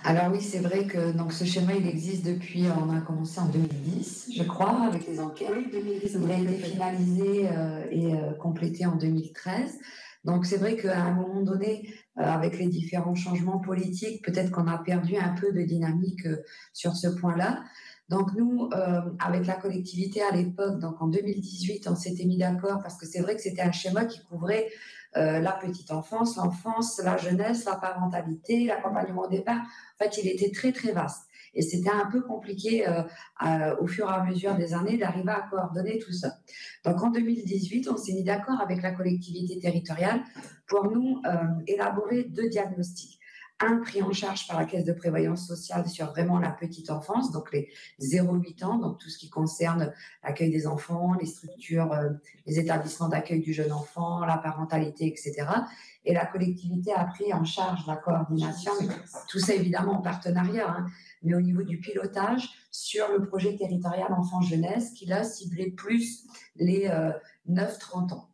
Alors oui, c'est vrai que donc, ce schéma, il existe depuis, on a commencé en 2010, je crois, avec les enquêtes. Oui, 2010. Il a été finalisé et complété en 2013. Donc c'est vrai qu'à un moment donné, avec les différents changements politiques, peut-être qu'on a perdu un peu de dynamique sur ce point-là. Donc nous, avec la collectivité à l'époque, donc en 2018, on s'était mis d'accord parce que c'est vrai que c'était un schéma qui couvrait la petite enfance, l'enfance, la jeunesse, la parentalité, l'accompagnement au départ. En fait, il était très, très vaste. Et c'était un peu compliqué au fur et à mesure des années d'arriver à coordonner tout ça. Donc en 2018, on s'est mis d'accord avec la collectivité territoriale pour nous élaborer 2 diagnostics. Un pris en charge par la Caisse de prévoyance sociale sur vraiment la petite enfance, donc les 0-8 ans, donc tout ce qui concerne l'accueil des enfants, les structures, les établissements d'accueil du jeune enfant, la parentalité, etc. Et la collectivité a pris en charge la coordination, tout ça évidemment en partenariat, mais au niveau du pilotage sur le projet territorial enfant-jeunesse qui là ciblait plus les 9-30 ans.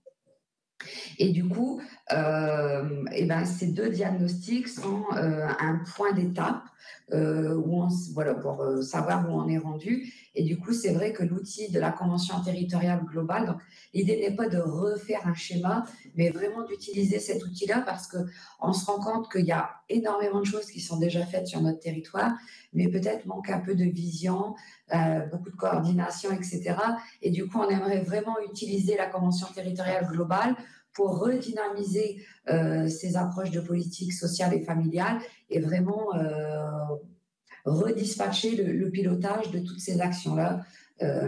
Et du coup, ces 2 diagnostics sont un point d'étape pour savoir où on est rendu. Et du coup, c'est vrai que l'outil de la Convention territoriale globale, donc l'idée n'est pas de refaire un schéma, mais vraiment d'utiliser cet outil-là parce qu'on se rend compte qu'il y a énormément de choses qui sont déjà faites sur notre territoire, mais peut-être manque un peu de vision, beaucoup de coordination, etc. Et du coup, on aimerait vraiment utiliser la Convention territoriale globale pour redynamiser ces approches de politique sociale et familiale et vraiment redispatcher le pilotage de toutes ces actions-là.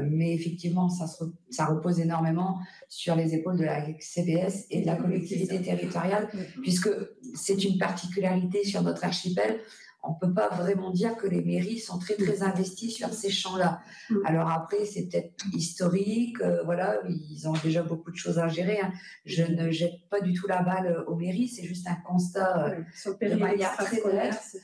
Mais effectivement, ça repose énormément sur les épaules de la CPS et de la collectivité territoriale, puisque c'est une particularité sur notre archipel. On ne peut pas vraiment dire que les mairies sont très, très investies sur ces champs-là. Alors après, c'est peut-être historique, ils ont déjà beaucoup de choses à gérer. Hein. Je ne jette pas du tout la balle aux mairies, c'est juste un constat de manière très nette.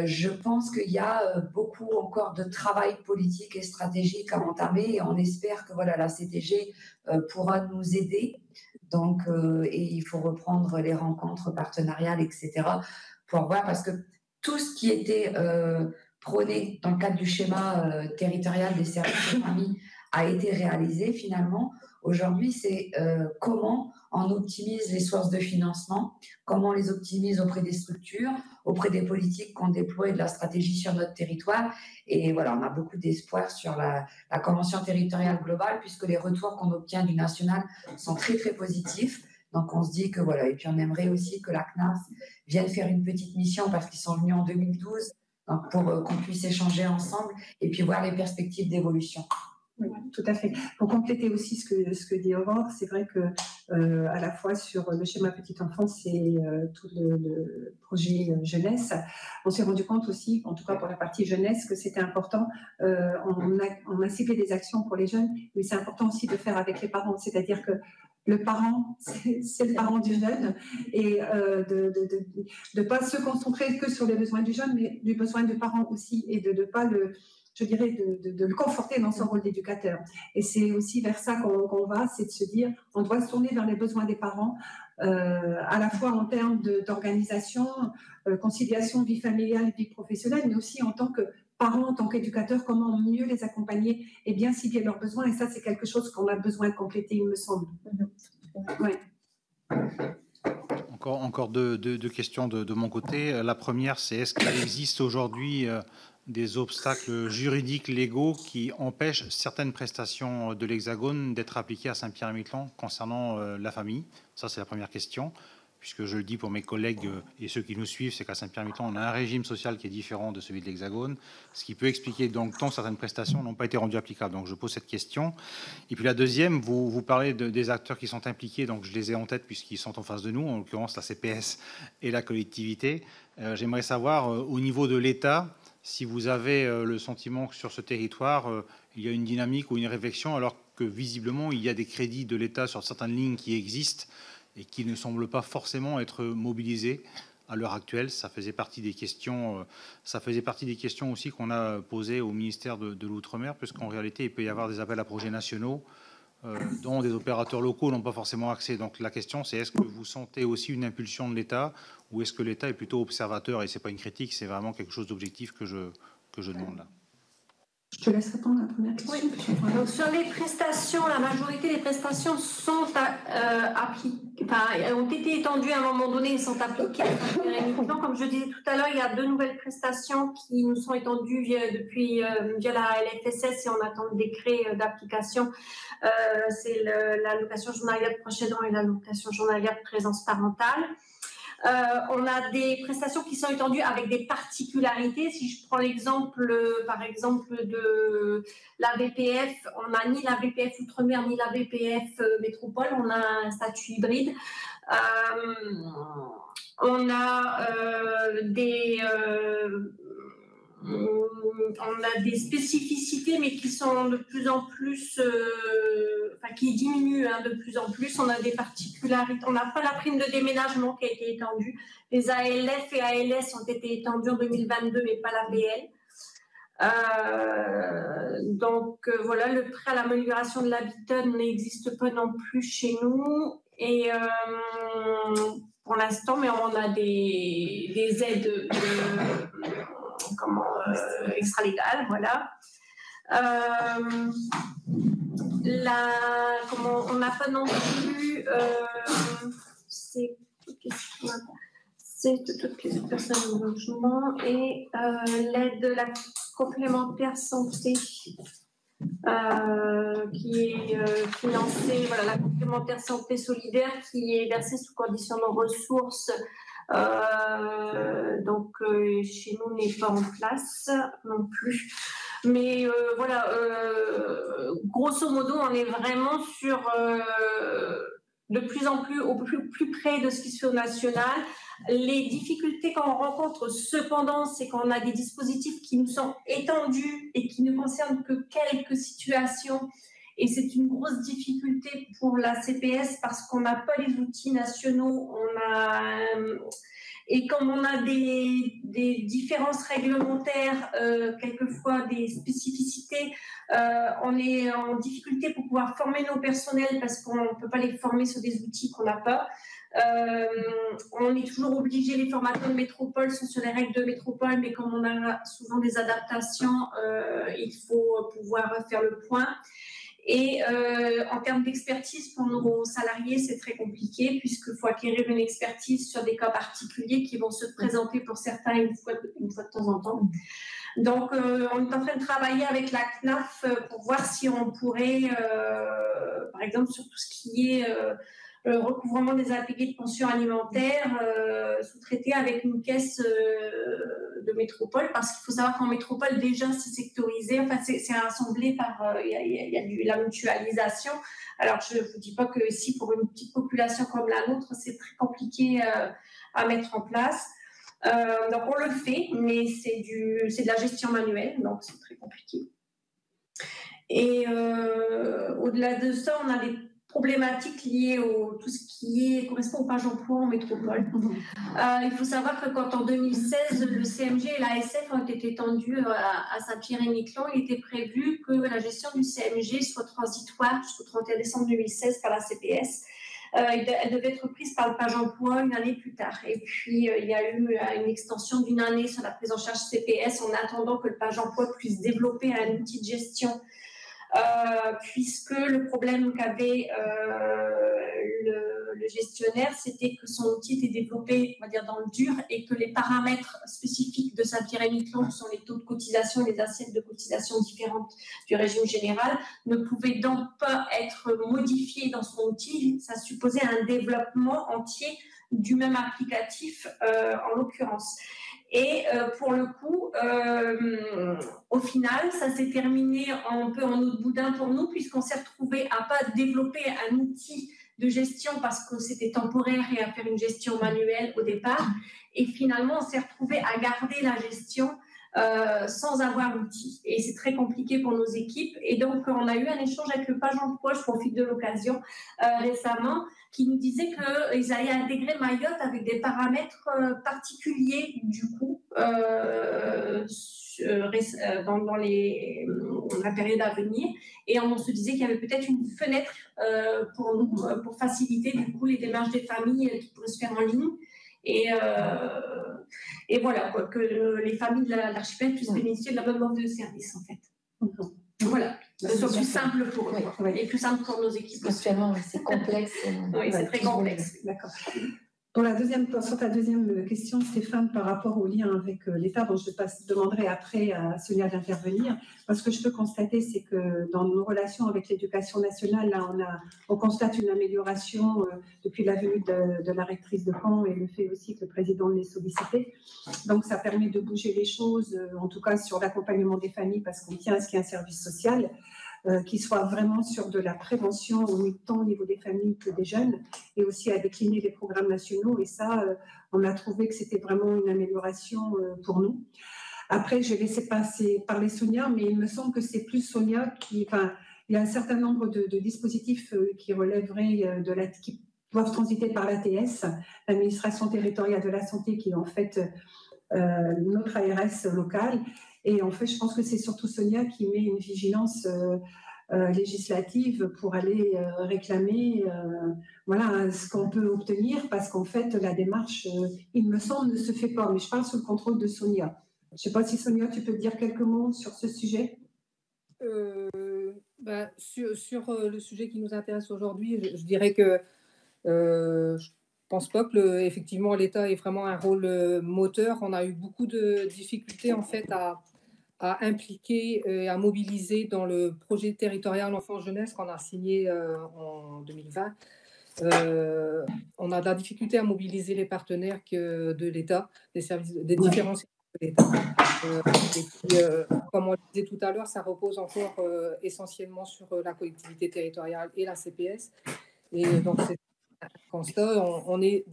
Je pense qu'il y a beaucoup encore de travail politique et stratégique à entamer et on espère que la CTG pourra nous aider. Donc, et il faut reprendre les rencontres partenariales, etc. pour voir, parce que tout ce qui était prôné dans le cadre du schéma territorial des services de famille a été réalisé finalement. Aujourd'hui, c'est comment on optimise les sources de financement, comment on les optimise auprès des structures, auprès des politiques qu'on déploie et de la stratégie sur notre territoire. Et voilà, on a beaucoup d'espoir sur la Convention territoriale globale puisque les retours qu'on obtient du national sont très, très positifs. Donc, on se dit que et puis on aimerait aussi que la CNAF vienne faire une petite mission parce qu'ils sont venus en 2012 donc pour qu'on puisse échanger ensemble et puis voir les perspectives d'évolution. Oui, tout à fait. Pour compléter aussi ce que dit Aurore, c'est vrai que à la fois sur le schéma petite enfance et tout le projet jeunesse, on s'est rendu compte aussi, en tout cas pour la partie jeunesse, que c'était important. On a ciblé des actions pour les jeunes, mais c'est important aussi de faire avec les parents, c'est-à-dire que le parent, c'est le parent du jeune, et de ne pas se concentrer que sur les besoins du jeune, mais du besoin du parent aussi, et de ne pas le conforter dans son rôle d'éducateur. Et c'est aussi vers ça qu'on va, c'est de se dire, on doit se tourner vers les besoins des parents, à la fois en termes d'organisation, conciliation vie familiale, vie professionnelle, mais aussi en tant que parents, en tant qu'éducateurs, comment mieux les accompagner et bien cibler leurs besoins. Et ça, c'est quelque chose qu'on a besoin de compléter, il me semble. Ouais. Encore deux questions de mon côté. La première, c'est est-ce qu'il existe aujourd'hui des obstacles juridiques, légaux qui empêchent certaines prestations de l'Hexagone d'être appliquées à Saint-Pierre-et-Miquelon concernant la famille? Ça, c'est la première question. Puisque je le dis pour mes collègues et ceux qui nous suivent, c'est qu'à Saint-Pierre-et-Miquelon, on a un régime social qui est différent de celui de l'Hexagone, ce qui peut expliquer dans le temps certaines prestations n'ont pas été rendues applicables. Donc je pose cette question. Et puis la deuxième, vous parlez des acteurs qui sont impliqués, donc je les ai en tête puisqu'ils sont en face de nous, en l'occurrence la CPS et la collectivité. J'aimerais savoir, au niveau de l'État, si vous avez le sentiment que sur ce territoire, il y a une dynamique ou une réflexion, alors que visiblement, il y a des crédits de l'État sur certaines lignes qui existent, et qui ne semblent pas forcément être mobilisés à l'heure actuelle. Ça faisait partie des questions aussi qu'on a posées au ministère de l'Outre-mer, puisqu'en réalité, il peut y avoir des appels à projets nationaux dont des opérateurs locaux n'ont pas forcément accès. Donc la question, c'est est-ce que vous sentez aussi une impulsion de l'État, ou est-ce que l'État est plutôt observateur? Et c'est pas une critique, c'est vraiment quelque chose d'objectif que je demande là. Je te laisse répondre à la première question. Oui. Donc, sur les prestations, la majorité des prestations sont ont été étendues à un moment donné et sont appliquées. Comme je disais tout à l'heure, il y a 2 nouvelles prestations qui nous sont étendues via la LFSS et on attend le décret d'application. C'est l'allocation journalière de proche aidant et l'allocation journalière de présence parentale. On a des prestations qui sont étendues avec des particularités. Si je prends l'exemple, par exemple, de la VPF, on n'a ni la VPF Outre-mer ni la VPF Métropole, on a un statut hybride. On a des spécificités, mais qui sont de plus en plus, qui diminuent de plus en plus. On a des particularités. On n'a pas la prime de déménagement qui a été étendue. Les ALF et ALS ont été étendus en 2022, mais pas l'APL. Donc voilà, le prêt à l'amélioration de l'habitat n'existe pas non plus chez nous. Et pour l'instant, mais on a des aides extra-légales, voilà. On n'a pas non plus, c'est toutes les personnes au logement et l'aide de la complémentaire santé qui est financée, voilà, la complémentaire santé solidaire qui est versée sous condition de ressources. Donc chez nous n'est pas en place non plus. Mais voilà, grosso modo, on est vraiment sur de plus en plus au plus près de ce qui se fait au national. Les difficultés qu'on rencontre cependant, c'est qu'on a des dispositifs qui nous sont étendus et qui ne concernent que quelques situations. Et c'est une grosse difficulté pour la CPS parce qu'on n'a pas les outils nationaux. Et comme on a des différences réglementaires, quelquefois des spécificités, on est en difficulté pour pouvoir former nos personnels parce qu'on ne peut pas les former sur des outils qu'on n'a pas. On est toujours obligé, les formateurs de métropole sont sur les règles de métropole, mais comme on a souvent des adaptations, il faut pouvoir faire le point. Et en termes d'expertise pour nos salariés, c'est très compliqué puisqu'il faut acquérir une expertise sur des cas particuliers qui vont se présenter pour certains une fois de temps en temps. Donc, on est en train de travailler avec la CNAF pour voir si on pourrait, par exemple, sur tout ce qui est recouvrement des impayés de pension alimentaire, sous-traité avec une caisse de métropole, parce qu'il faut savoir qu'en métropole, déjà, c'est sectorisé, enfin, c'est rassemblé par, il y a la mutualisation. Alors, je ne vous dis pas que ici, pour une petite population comme la nôtre, c'est très compliqué à mettre en place. Donc, on le fait, mais c'est de la gestion manuelle, donc c'est très compliqué. Et au-delà de ça, on a des problématiques liées à tout ce qui correspond aux pages emploi en métropole. Il faut savoir que quand en 2016, le CMG et l'ASF ont été étendus à Saint-Pierre-et-Miquelon, il était prévu que la gestion du CMG soit transitoire jusqu'au 31 décembre 2016 par la CPS. Elle devait être prise par le page emploi une année plus tard. Et puis, il y a eu une extension d'une année sur la prise en charge CPS en attendant que le page emploi puisse développer un outil de gestion. Puisque le problème qu'avait le gestionnaire, c'était que son outil était développé, on va dire, dans le dur et que les paramètres spécifiques de Saint-Pierre-et-Miquelon, qui sont les taux de cotisation et les assiettes de cotisation différentes du régime général, ne pouvaient donc pas être modifiés dans son outil. Ça supposait un développement entier du même applicatif en l'occurrence. Et pour le coup, au final, ça s'est terminé un peu en autre boudin pour nous, puisqu'on s'est retrouvé à pas développer un outil de gestion parce que c'était temporaire et à faire une gestion manuelle au départ. Et finalement, on s'est retrouvé à garder la gestion sans avoir l'outil. Et c'est très compliqué pour nos équipes. Et donc, on a eu un échange avec le page emploi, je profite de l'occasion, récemment, qui nous disait qu'ils allaient intégrer Mayotte avec des paramètres particuliers, du coup, dans la période à venir. Et on se disait qu'il y avait peut-être une fenêtre pour nous, pour faciliter, du coup, les démarches des familles qui pourraient se faire en ligne. Et voilà, quoi, que les familles de l'archipel puissent bénéficier de la même offre de service, en fait. Voilà, que ce soit plus simple pour eux et plus simple pour nos équipes. Actuellement, c'est complexe. Oui, c'est très complexe. D'accord. Pour ta deuxième question, Stéphane, par rapport au lien avec l'État, bon, je demanderai après à Sonia d'intervenir. Ce que je peux constater, c'est que dans nos relations avec l'éducation nationale, là, on constate une amélioration depuis la venue de la rectrice de Caen et le fait aussi que le président l'ait sollicité. Donc, ça permet de bouger les choses, en tout cas sur l'accompagnement des familles, parce qu'on tient à ce qu'il y ait un service social qui soit vraiment sur de la prévention, tant au niveau des familles que des jeunes, et aussi à décliner les programmes nationaux. Et ça, on a trouvé que c'était vraiment une amélioration pour nous. Après, je vais laisser parler Sonia, mais il me semble que c'est plus Sonia il y a un certain nombre de dispositifs qui relèveraient qui doivent transiter par l'ATS, l'administration territoriale de la santé, qui est en fait notre ARS locale. Et en fait, je pense que c'est surtout Sonia qui met une vigilance législative pour aller réclamer voilà, ce qu'on peut obtenir, parce qu'en fait, la démarche, il me semble, ne se fait pas. Mais je parle sous le contrôle de Sonia. Je ne sais pas si Sonia, tu peux dire quelques mots sur ce sujet? Sur le sujet qui nous intéresse aujourd'hui, je dirais que je pense pas que effectivement l'État ait vraiment un rôle moteur. On a eu beaucoup de difficultés en fait à impliquer et à mobiliser dans le projet territorial enfance-jeunesse qu'on a signé en 2020. On a de la difficulté à mobiliser les partenaires de l'État, des différents services de l'État. Et puis, comme on le disait tout à l'heure, ça repose encore essentiellement sur la collectivité territoriale et la CPS. Et donc, c'est un constat. On est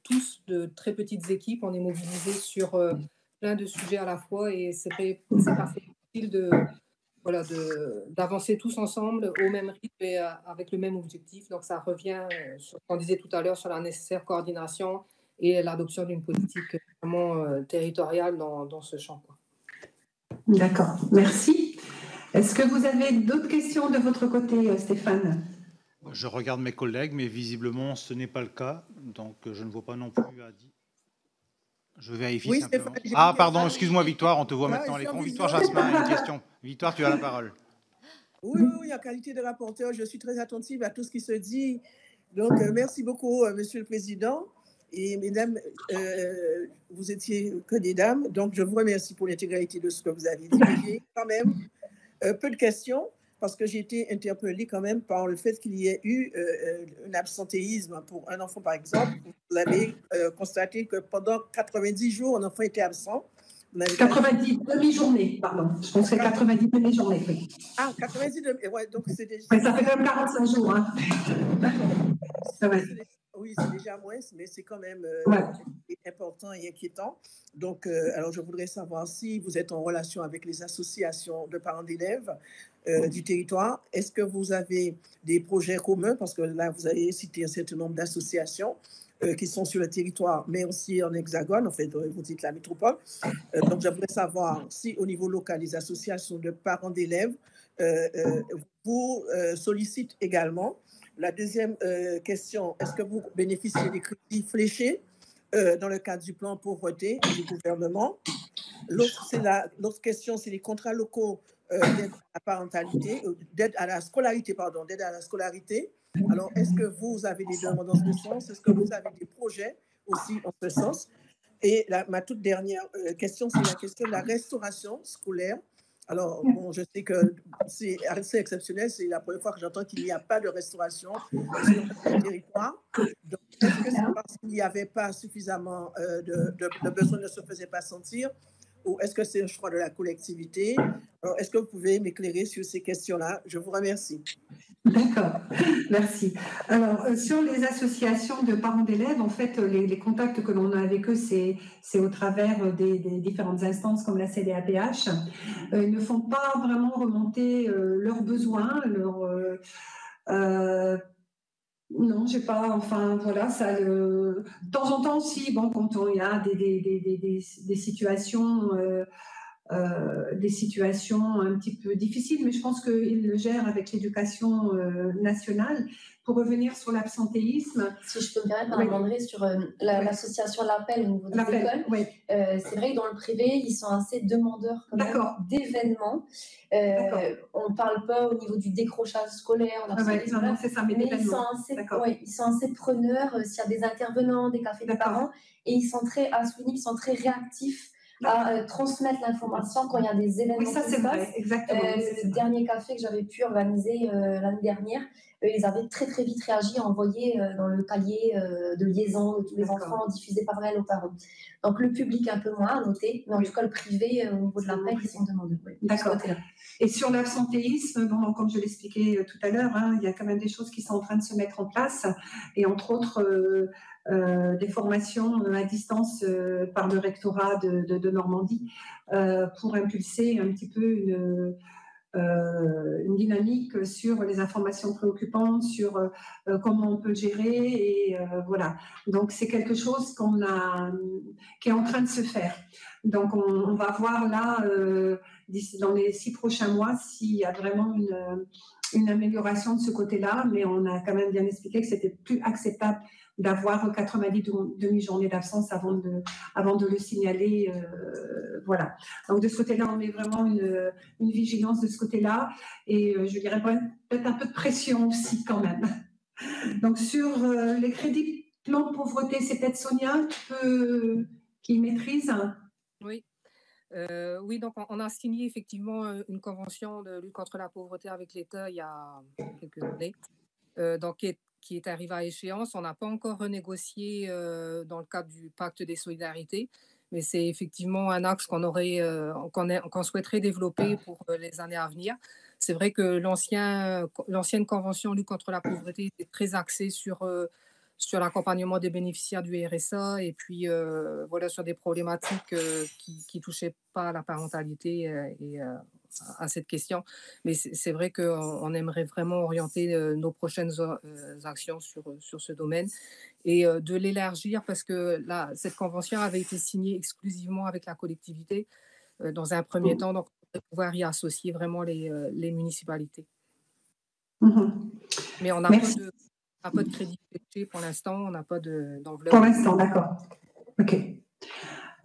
tous de très petites équipes, on est mobilisés sur plein de sujets à la fois, et c'est parfois difficile d'avancer tous ensemble au même rythme et avec le même objectif. Donc, ça revient sur ce qu'on disait tout à l'heure sur la nécessaire coordination et l'adoption d'une politique vraiment territoriale dans ce champ, quoi. D'accord, merci. Est-ce que vous avez d'autres questions de votre côté, Stéphane? Je regarde mes collègues, mais visiblement, ce n'est pas le cas. Donc, je ne vois pas non plus à dire. Je vérifie oui, simplement. Stéphane, Ah, pardon, excuse-moi, Victoire, on te voit Ah, maintenant à l'écran. sur Victoire Vision. Jasmin a une question. Victoire, tu as la parole. Oui, en qualité de rapporteur, je suis très attentive à tout ce qui se dit. Donc, merci beaucoup, Monsieur le Président. Et mesdames, vous étiez que des dames, donc je vous remercie pour l'intégralité de ce que vous avez dit. Mais j'ai quand même peu de questions, parce que j'ai été interpellée quand même par le fait qu'il y ait eu un absentéisme pour un enfant, par exemple. Vous avez constaté que pendant 90 jours, un enfant était absent. 90 demi-journées, pardon. Je pense que c'est 90 demi-journées, oui. Ah, 90 demi-journées, ouais, donc c'est déjà... Mais ça fait quand même 45 jours, hein. Oui, c'est déjà moins, mais c'est quand même important et inquiétant. Donc, alors, je voudrais savoir si vous êtes en relation avec les associations de parents d'élèves du territoire. Est-ce que vous avez des projets communs? Parce que là, vous avez cité un certain nombre d'associations qui sont sur le territoire, mais aussi en Hexagone, en fait, vous dites la métropole. Donc, je voudrais savoir si, au niveau local, les associations de parents d'élèves vous sollicitent également. La deuxième question, est-ce que vous bénéficiez des crédits fléchés dans le cadre du plan pauvreté du gouvernement? L'autre question, c'est les contrats locaux d'aide à la parentalité, d'aide à la scolarité, pardon, d'aide à la scolarité. Alors, est-ce que vous avez des demandes dans ce sens? Est-ce que vous avez des projets aussi en ce sens? Et ma toute dernière question, c'est la question de la restauration scolaire. Alors, bon, je sais que c'est assez exceptionnel, c'est la première fois que j'entends qu'il n'y a pas de restauration sur le territoire. Donc, est-ce que c'est parce qu'il n'y avait pas suffisamment de besoin ne se faisait pas sentir, ou est-ce que c'est un choix de la collectivité? Alors, est-ce que vous pouvez m'éclairer sur ces questions-là? Je vous remercie. D'accord, merci. Alors, sur les associations de parents d'élèves, en fait, les contacts que l'on a avec eux, c'est au travers des différentes instances comme la CDAPH. Ils ne font pas vraiment remonter leurs besoins, non, j'ai pas, enfin, voilà, ça, de temps en temps, si, bon, quand il y a des situations... des situations un petit peu difficiles, mais je pense qu'ils le gèrent avec l'éducation nationale. Pour revenir sur l'absentéisme... Si je peux me permettre, Madame André, sur l'association L'Appel au niveau des écoles, c'est vrai que dans le privé, ils sont assez demandeurs d'événements. On ne parle pas au niveau du décrochage scolaire, c'est ça, mais ils sont assez preneurs s'il y a des intervenants, des cafés des parents, et ils sont très réactifs à transmettre l'information quand il y a des événements. Oui, ça c'est vrai, exactement. Le dernier café que j'avais pu organiser l'année dernière, ils avaient très très vite réagi à envoyer dans le palier de liaison de tous les enfants diffusés par mail aux parents. Donc le public un peu moins à noter, mais en tout cas le privé au niveau de l'appel, ils sont demandés. D'accord. Et sur l'absentéisme, bon, comme je l'expliquais tout à l'heure, hein, il y a quand même des choses qui sont en train de se mettre en place, et entre autres des formations à distance par le rectorat de Normandie pour impulser un petit peu une dynamique sur les informations préoccupantes, sur comment on peut gérer, et voilà. Donc c'est quelque chose qui est en train de se faire. Donc on va voir là dans les 6 prochains mois s'il y a vraiment une amélioration de ce côté-là, mais on a quand même bien expliqué que c'était plus acceptable d'avoir 90 demi-journées d'absence avant de le signaler. Voilà. Donc, de ce côté-là, on met vraiment une vigilance de ce côté-là. Et je dirais peut-être un peu de pression aussi quand même. Donc, sur les crédits plan de pauvreté, c'est peut-être Sonia qui maîtrise. Oui. Oui, donc on a signé effectivement une convention de lutte contre la pauvreté avec l'État il y a quelques années, donc qui est arrivée à échéance. On n'a pas encore renégocié dans le cadre du pacte des solidarités, mais c'est effectivement un axe qu'on souhaiterait développer pour les années à venir. C'est vrai que l'ancienne convention lutte contre la pauvreté était très axée sur l'accompagnement des bénéficiaires du RSA et puis voilà, sur des problématiques qui touchaient pas à la parentalité et à cette question. Mais c'est vrai qu'on aimerait vraiment orienter nos prochaines actions sur ce domaine et de l'élargir parce que cette convention avait été signée exclusivement avec la collectivité dans un premier temps, donc on va pouvoir y associer vraiment les municipalités. Mais on n'a pas de crédit pour l'instant, on n'a pas d'enveloppe. Pour l'instant, d'accord. OK.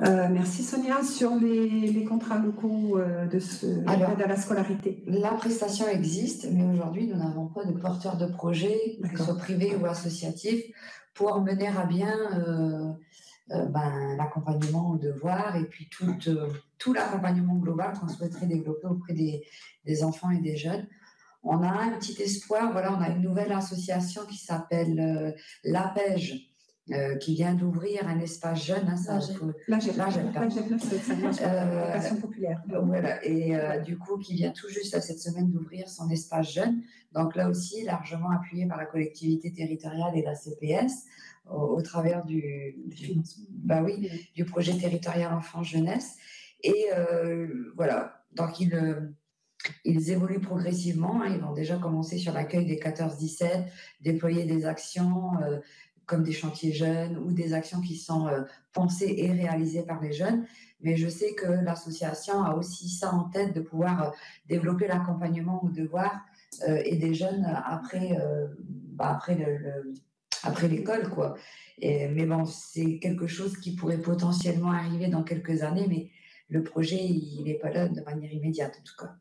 Merci Sonia. Sur les contrats locaux d'aide à la scolarité. La prestation existe, mais aujourd'hui, nous n'avons pas de porteurs de projet, que ce soit privés ou associatifs, pour mener à bien l'accompagnement au devoir et puis tout l'accompagnement global qu'on souhaiterait développer auprès des enfants et des jeunes. On a un petit espoir, voilà, on a une nouvelle association qui s'appelle l'APEJ, qui vient d'ouvrir un espace jeune. L'Association populaire. Voilà, et du coup, qui vient tout juste cette semaine d'ouvrir son espace jeune. Donc là aussi, largement appuyé par la collectivité territoriale et la CPS, au travers du projet territorial enfance-jeunesse. Et voilà, donc ils évoluent progressivement. Ils vont déjà commencer sur l'accueil des 14-17, déployer des actions comme des chantiers jeunes ou des actions qui sont pensées et réalisées par les jeunes. Mais je sais que l'association a aussi ça en tête, de pouvoir développer l'accompagnement au devoir et des jeunes après l'école, quoi. Mais bon, c'est quelque chose qui pourrait potentiellement arriver dans quelques années, mais le projet, il n'est pas là de manière immédiate, en tout cas.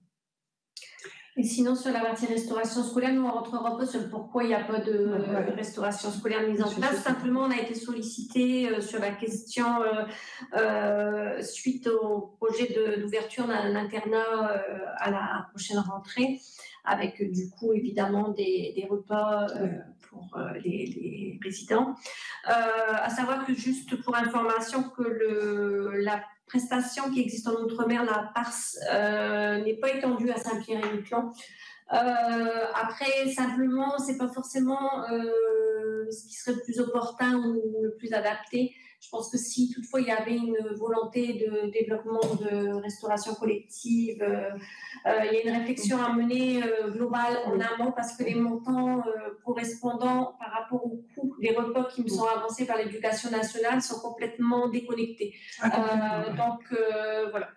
Et sinon, sur la partie restauration scolaire, nous, on rentrera un peu sur le pourquoi il n'y a pas de restauration scolaire mise en place. Simplement, on a été sollicité sur la question suite au projet d'ouverture d'un internat à la prochaine rentrée, avec du coup, évidemment, des repas pour les résidents. À savoir que, juste pour information, que la prestation qui existe en Outre-mer, la PARS, n'est pas étendue à Saint-Pierre-et-Miquelon. Après, simplement, c'est pas forcément ce qui serait le plus opportun ou le plus adapté. Je pense que si toutefois il y avait une volonté de développement de restauration collective, il y a une réflexion à mener globale en amont, parce que les montants correspondants par rapport au coût des repas qui me sont avancés par l'Éducation nationale sont complètement déconnectés. Donc voilà.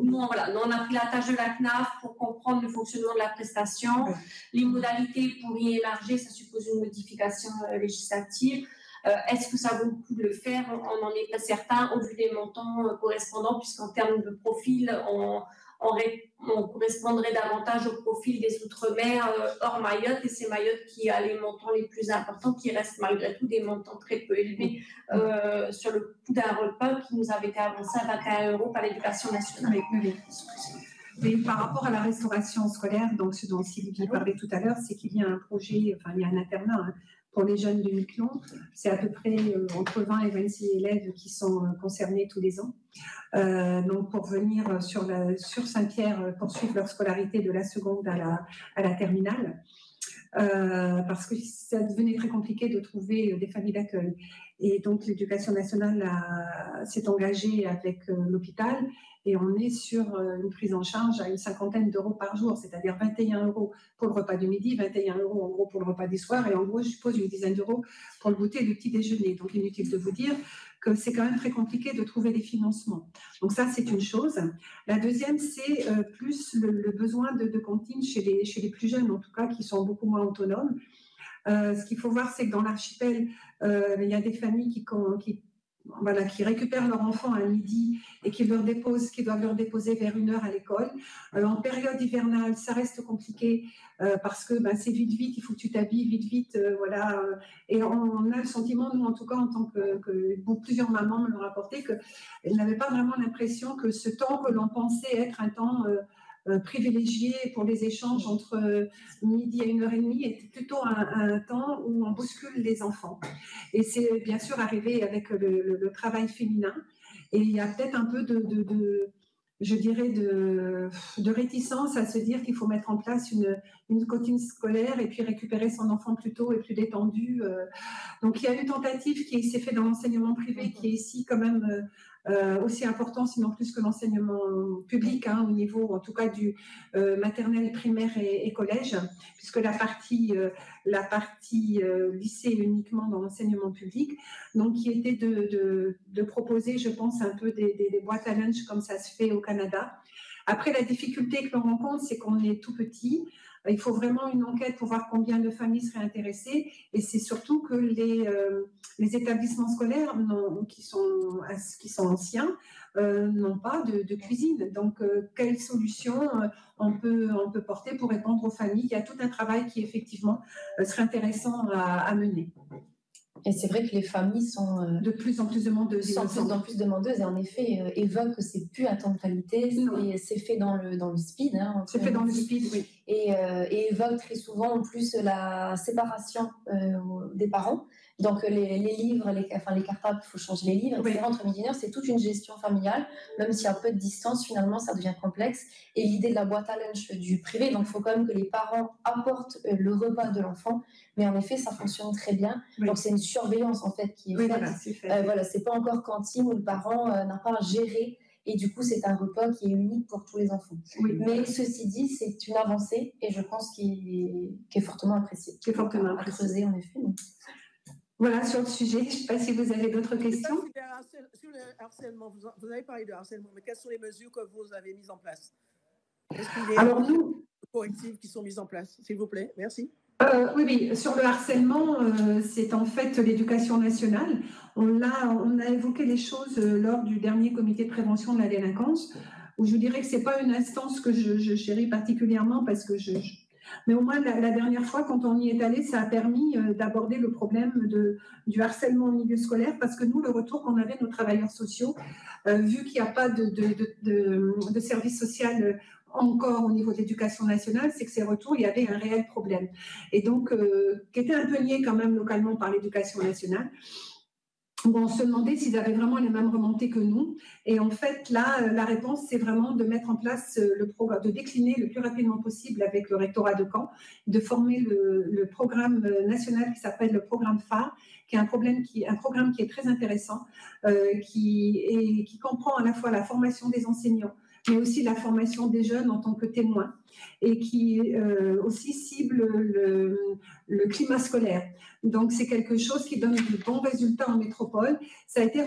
Nous, on a pris la tâche de la CNAF pour comprendre le fonctionnement de la prestation. Les modalités pour y élargir, ça suppose une modification législative. Est-ce que ça vaut le coup de le faire? On n'en est pas certain au vu des montants correspondants, puisqu'en termes de profil, on correspondrait davantage au profil des Outre-mer hors Mayotte, et c'est Mayotte qui a les montants les plus importants, qui restent malgré tout des montants très peu élevés sur le coût d'un repas qui nous avait été avancé à 21 € par l'Éducation nationale. Mais par rapport à la restauration scolaire, donc ce dont Sylvie parlait tout à l'heure, c'est qu'il y a un projet, enfin il y a un internat pour les jeunes de Miquelon. C'est à peu près entre 20 et 26 élèves qui sont concernés tous les ans. Donc pour venir sur Saint-Pierre poursuivre leur scolarité de la seconde à la terminale. parce que ça devenait très compliqué de trouver des familles d'accueil. Et donc, l'Éducation nationale s'est engagée avec l'hôpital et on est sur une prise en charge à une 50aine d'euros par jour, c'est-à-dire 21 € pour le repas du midi, 21 € en gros pour le repas du soir et en gros, je suppose, une dizaine d'euros pour le goûter et le petit déjeuner. Donc, inutile de vous dire que c'est quand même très compliqué de trouver des financements. Donc ça, c'est une chose. La deuxième, c'est plus le besoin de cantine chez les plus jeunes, en tout cas, qui sont beaucoup moins autonomes. Ce qu'il faut voir, c'est que dans l'archipel, il y a des familles qui récupèrent leur enfant à midi et qui doivent leur déposer vers 1h à l'école. En période hivernale, ça reste compliqué parce que c'est vite, il faut que tu t'habilles vite, voilà. Et on a le sentiment, nous en tout cas, en tant plusieurs mamans me l'ont rapporté, qu'elles n'avaient pas vraiment l'impression que ce temps que l'on pensait être un temps privilégié pour les échanges entre midi et 1h30 était plutôt un temps où on bouscule les enfants. Et c'est bien sûr arrivé avec le travail féminin. Et il y a peut-être un peu de réticence à se dire qu'il faut mettre en place une cantine scolaire et puis récupérer son enfant plus tôt et plus détendu. Donc il y a une tentative qui s'est faite dans l'enseignement privé qui est ici quand même aussi important, sinon plus que l'enseignement public, au niveau en tout cas du maternel, primaire et collège, puisque la partie lycée est uniquement dans l'enseignement public, donc qui était de proposer, je pense, un peu des boîtes à lunch comme ça se fait au Canada. Après, la difficulté que l'on rencontre, c'est qu'on est tout petit. Il faut vraiment une enquête pour voir combien de familles seraient intéressées. Et c'est surtout que les établissements scolaires qui sont anciens n'ont pas de cuisine. Donc, quelle solution on peut porter pour répondre aux familles? Il y a tout un travail qui, effectivement, serait intéressant à mener. Et c'est vrai que les familles sont de plus en plus demandeuses. Et en effet, évoquent que c'est plus un temps de qualité, c'est fait dans le speed. C'est fait dans le speed, oui. Et évoquent très souvent en plus la séparation des parents. Donc les livres, les cartables, il faut changer les livres, etc. Entre midi et 1h, c'est toute une gestion familiale. Même s'il y a peu de distance, finalement, ça devient complexe. Et l'idée de la boîte à lunch du privé, donc il faut quand même que les parents apportent le repas de l'enfant. Mais en effet, ça fonctionne très bien. Oui. Donc c'est une surveillance en fait qui est faite. Voilà, c'est fait. C'est pas encore cantine où le parent n'a pas à gérer. Et du coup, c'est un repas qui est unique pour tous les enfants. Oui. Mais ceci dit, c'est une avancée et je pense qui est fortement appréciée. Qui est fortement appréciée, en effet. Donc. Voilà, sur le sujet, je ne sais pas si vous avez d'autres questions. Sur le harcèlement, vous avez parlé de harcèlement, mais quelles sont les mesures que vous avez mises en place? Est-ce qu'il y a des correctifs qui sont mises en place? S'il vous plaît, merci. Oui, sur le harcèlement, c'est en fait l'Éducation nationale. On a évoqué les choses lors du dernier comité de prévention de la délinquance, où je dirais que ce n'est pas une instance que je chéris particulièrement parce que mais au moins, la dernière fois, quand on y est allé, ça a permis d'aborder le problème du harcèlement au milieu scolaire, parce que nous, le retour qu'on avait de nos travailleurs sociaux, vu qu'il n'y a pas de service social encore au niveau de l'Éducation nationale, c'est que ces retours, il y avait un réel problème. Et donc, qui était un peu nié quand même localement par l'Éducation nationale, où on se demandait s'ils avaient vraiment les mêmes remontées que nous. Et en fait, là, la réponse, c'est vraiment de mettre en place le programme, de décliner le plus rapidement possible avec le rectorat de Caen, de former le programme national qui s'appelle le programme phare, qui est un programme qui est très intéressant, qui comprend à la fois la formation des enseignants, mais aussi la formation des jeunes en tant que témoins, et qui aussi cible le climat scolaire. Donc, c'est quelque chose qui donne de bons résultats en métropole. Ça a été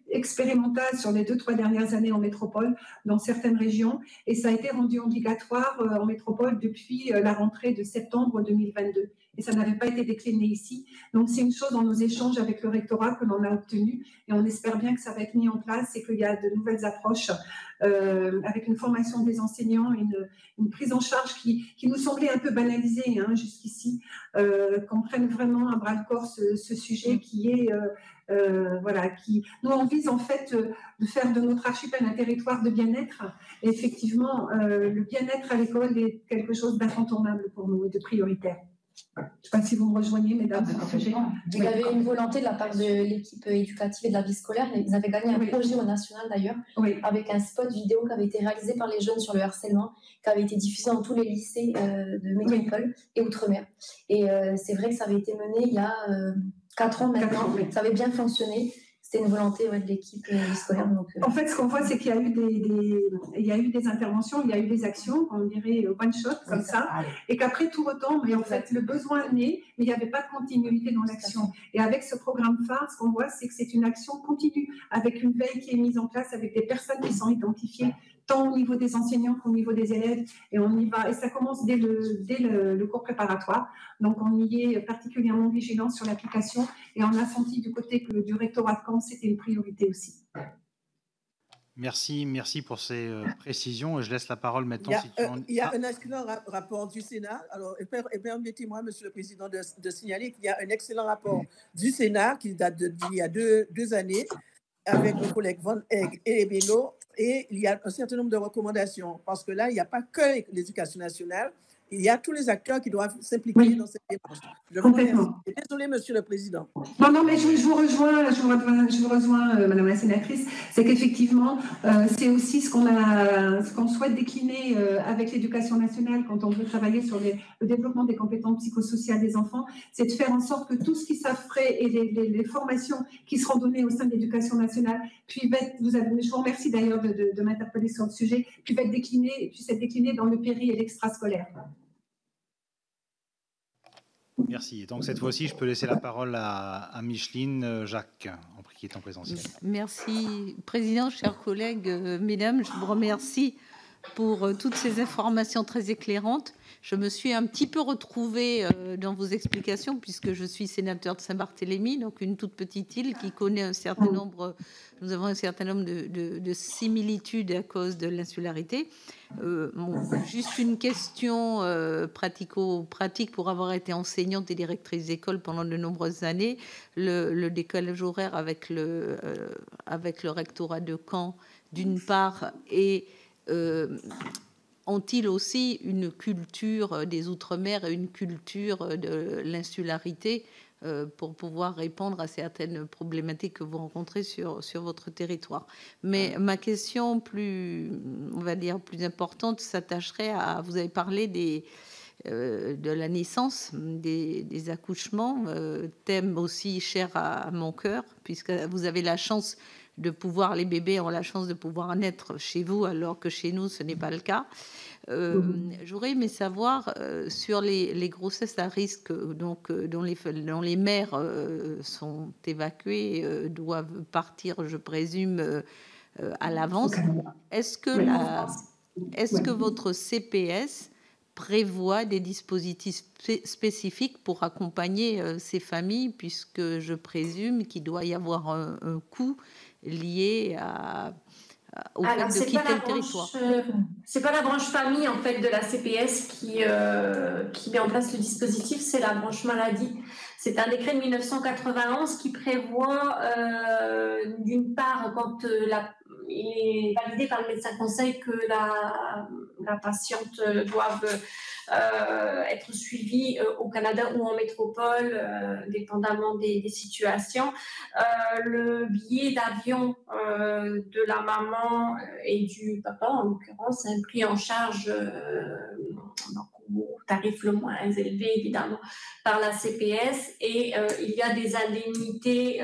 expérimental sur les 2-3 dernières années en métropole, dans certaines régions, et ça a été rendu obligatoire en métropole depuis la rentrée de septembre 2022. Et ça n'avait pas été décliné ici. Donc, c'est une chose dans nos échanges avec le rectorat que l'on a obtenu, et on espère bien que ça va être mis en place et qu'il y a de nouvelles approches avec une formation des enseignants et une prise en charge qui nous semblait un peu banalisée jusqu'ici, qu'on prenne vraiment à bras-le-corps ce sujet qui est... Nous, on vise en fait de faire de notre archipel un territoire de bien-être. Et effectivement, le bien-être à l'école est quelque chose d'incontournable pour nous et de prioritaire. Je ne sais pas si vous me rejoignez, mesdames. Il y avait une volonté de la part de l'équipe éducative et de la vie scolaire. Ils avaient gagné un projet au national d'ailleurs, avec un spot vidéo qui avait été réalisé par les jeunes sur le harcèlement, qui avait été diffusé dans tous les lycées de métropole et outre-mer. Et c'est vrai que ça avait été mené il y a 4 ans maintenant. Ça avait bien fonctionné. C'était une volonté de l'équipe scolaire. Donc, En fait, ce qu'on voit, c'est qu'il y a eu des interventions, il y a eu des actions, on dirait one shot, comme ça, et qu'après tout retombe, et en fait, le besoin naît, mais il n'y avait pas de continuité dans l'action. Et avec ce programme phare, ce qu'on voit, c'est que c'est une action continue, avec une veille qui est mise en place, avec des personnes qui sont identifiées, tant au niveau des enseignants qu'au niveau des élèves, et on y va, et ça commence dès le cours préparatoire. Donc, on y est particulièrement vigilant sur l'application, et on a senti du côté du rectorat de Caen, c'était une priorité aussi. Merci pour ces précisions. Je laisse la parole maintenant. Il y a un excellent rapport du Sénat. Alors, permettez-moi, Monsieur le Président, de signaler qu'il y a un excellent rapport du Sénat qui date d'il y a deux années, avec nos collègues Van Egg et Bello, et il y a un certain nombre de recommandations, parce que là, il n'y a pas que l'éducation nationale, il y a tous les acteurs qui doivent s'impliquer dans cette démarche. Je vous remercie. Désolé, Monsieur le Président. Non, mais je vous rejoins, Madame la Sénatrice, c'est qu'effectivement, c'est aussi ce qu'on souhaite décliner avec l'éducation nationale quand on veut travailler sur le développement des compétences psychosociales des enfants, c'est de faire en sorte que tout ce qui s'affrait et les formations qui seront données au sein de l'éducation nationale, je vous remercie d'ailleurs de m'interpeller sur le sujet, puissent être déclinées dans le péri et l'extrascolaire. Merci. Donc cette fois-ci, je peux laisser la parole à Micheline Jacques, qui est en présentiel. Merci, Président, chers collègues, mesdames, je vous remercie pour toutes ces informations très éclairantes. Je me suis un petit peu retrouvée dans vos explications, puisque je suis sénateur de Saint-Barthélemy, donc une toute petite île qui connaît un certain nombre, nous avons un certain nombre de similitudes à cause de l'insularité. Juste une question pratico-pratique pour avoir été enseignante et directrice d'école pendant de nombreuses années. Le décalage horaire avec le rectorat de Caen, d'une part, et ont-ils aussi une culture des Outre-mer et une culture de l'insularité pour pouvoir répondre à certaines problématiques que vous rencontrez sur votre territoire. Mais ma question plus importante s'attacherait à, vous avez parlé de la naissance, des accouchements, thème aussi cher à mon cœur, puisque vous avez la chance de pouvoir, les bébés ont la chance de pouvoir naître chez vous, alors que chez nous, ce n'est pas le cas. J'aurais aimé savoir sur les grossesses à risque, donc dont les mères sont évacuées, doivent partir, je présume, à l'avance. Est-ce que votre CPS prévoit des dispositifs spécifiques pour accompagner ces familles, puisque je présume qu'il doit y avoir un coût lié au fait de quitter le territoire. C'est pas la branche famille en fait de la CPS qui met en place le dispositif, c'est la branche maladie. C'est un décret de 1991 qui prévoit d'une part quand il est validé par le médecin conseil que la patiente doive être suivie au Canada ou en métropole, dépendamment des situations. Le billet d'avion de la maman et du papa, en l'occurrence, est pris en charge au tarif le moins élevé, évidemment, par la CPS. Et il y a des indemnités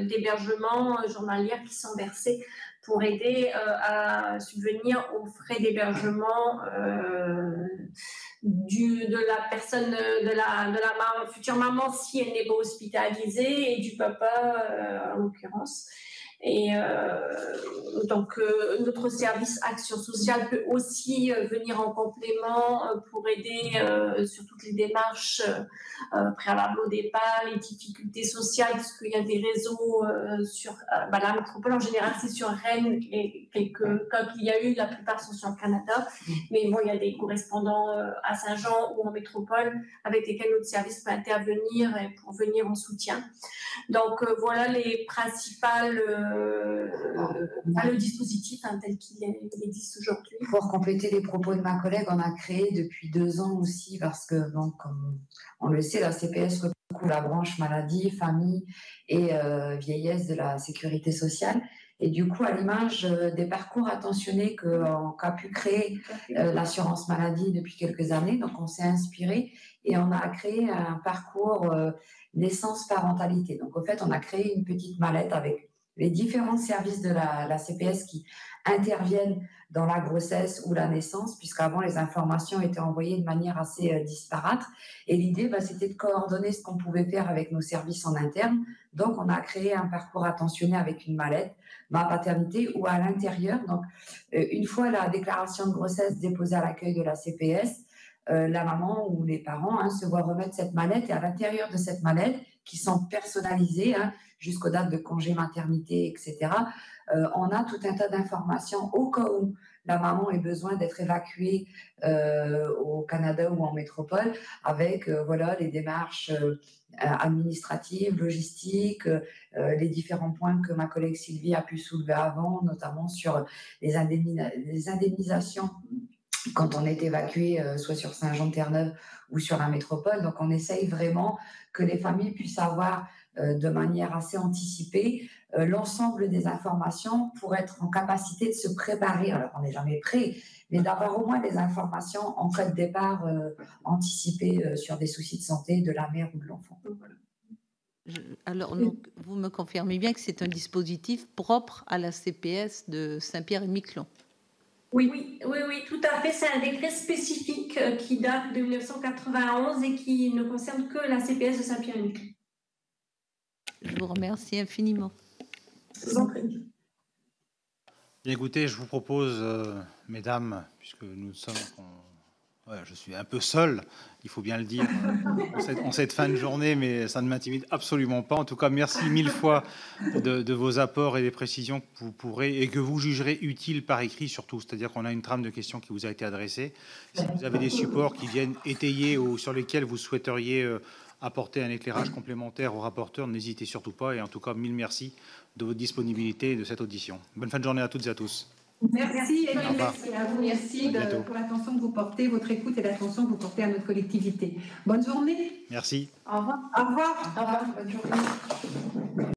d'hébergement journalières qui sont versées pour aider à subvenir aux frais d'hébergement de la personne, de la future maman si elle n'est pas hospitalisée, et du papa en l'occurrence. Et donc, notre service Action sociale peut aussi venir en complément pour aider sur toutes les démarches préalables au départ, les difficultés sociales, parce qu'il y a des réseaux sur la métropole en général, c'est sur Rennes, et quelques cas qu'il y a eu, la plupart sont sur le Canada, mais bon, il y a des correspondants à Saint-Jean ou en métropole avec lesquels notre service peut intervenir pour venir en soutien. Donc, voilà les principales le dispositif tel qu'il existe aujourd'hui. Pour compléter les propos de ma collègue, on a créé depuis 2 ans aussi, parce que, donc, comme on le sait, la CPS recouvre la branche maladie, famille et vieillesse de la sécurité sociale. Et du coup, à l'image des parcours attentionnés qu'a pu créer l'assurance maladie depuis quelques années, donc on s'est inspiré et on a créé un parcours naissance-parentalité. Donc, au fait, on a créé une petite mallette avec les différents services de la CPS qui interviennent dans la grossesse ou la naissance, puisqu'avant, les informations étaient envoyées de manière assez disparate. Et l'idée, c'était de coordonner ce qu'on pouvait faire avec nos services en interne. Donc, on a créé un parcours attentionné avec une mallette, ma paternité, ou à l'intérieur. Donc, une fois la déclaration de grossesse déposée à l'accueil de la CPS, la maman ou les parents se voient remettre cette mallette, et à l'intérieur de cette mallette, qui sont personnalisées jusqu'aux dates de congé maternité, etc., on a tout un tas d'informations au cas où la maman ait besoin d'être évacuée au Canada ou en métropole, avec les démarches administratives, logistiques, les différents points que ma collègue Sylvie a pu soulever avant, notamment sur les indemnisations quand on est évacué, soit sur Saint-Jean-de-Terre-Neuve ou sur la métropole. Donc, on essaye vraiment que les familles puissent avoir de manière assez anticipée l'ensemble des informations pour être en capacité de se préparer. Alors, on n'est jamais prêt, mais d'avoir au moins des informations en cas de départ anticipées sur des soucis de santé de la mère ou de l'enfant. Alors, donc, vous me confirmez bien que c'est un dispositif propre à la CPS de Saint-Pierre-et-Miquelon? Oui, tout à fait. C'est un décret spécifique qui date de 1991 et qui ne concerne que la CPS de Saint-Pierre-et-Miquelon. Je vous remercie infiniment. Je vous en prie. Bien, écoutez, je vous propose, mesdames, puisque nous sommes... je suis un peu seul, il faut bien le dire, en cette fin de journée, mais ça ne m'intimide absolument pas. En tout cas, merci 1000 fois de vos apports et des précisions que vous pourrez et que vous jugerez utiles par écrit surtout. C'est-à-dire qu'on a une trame de questions qui vous a été adressée. Si vous avez des supports qui viennent étayer ou sur lesquels vous souhaiteriez apporter un éclairage complémentaire au rapporteur, n'hésitez surtout pas. Et en tout cas, 1000 merci de votre disponibilité et de cette audition. Bonne fin de journée à toutes et à tous. Merci et merci à vous. Merci pour l'attention que vous portez, votre écoute et l'attention que vous portez à notre collectivité. Bonne journée. Merci. Au revoir. Au revoir. Au revoir. Bonne journée.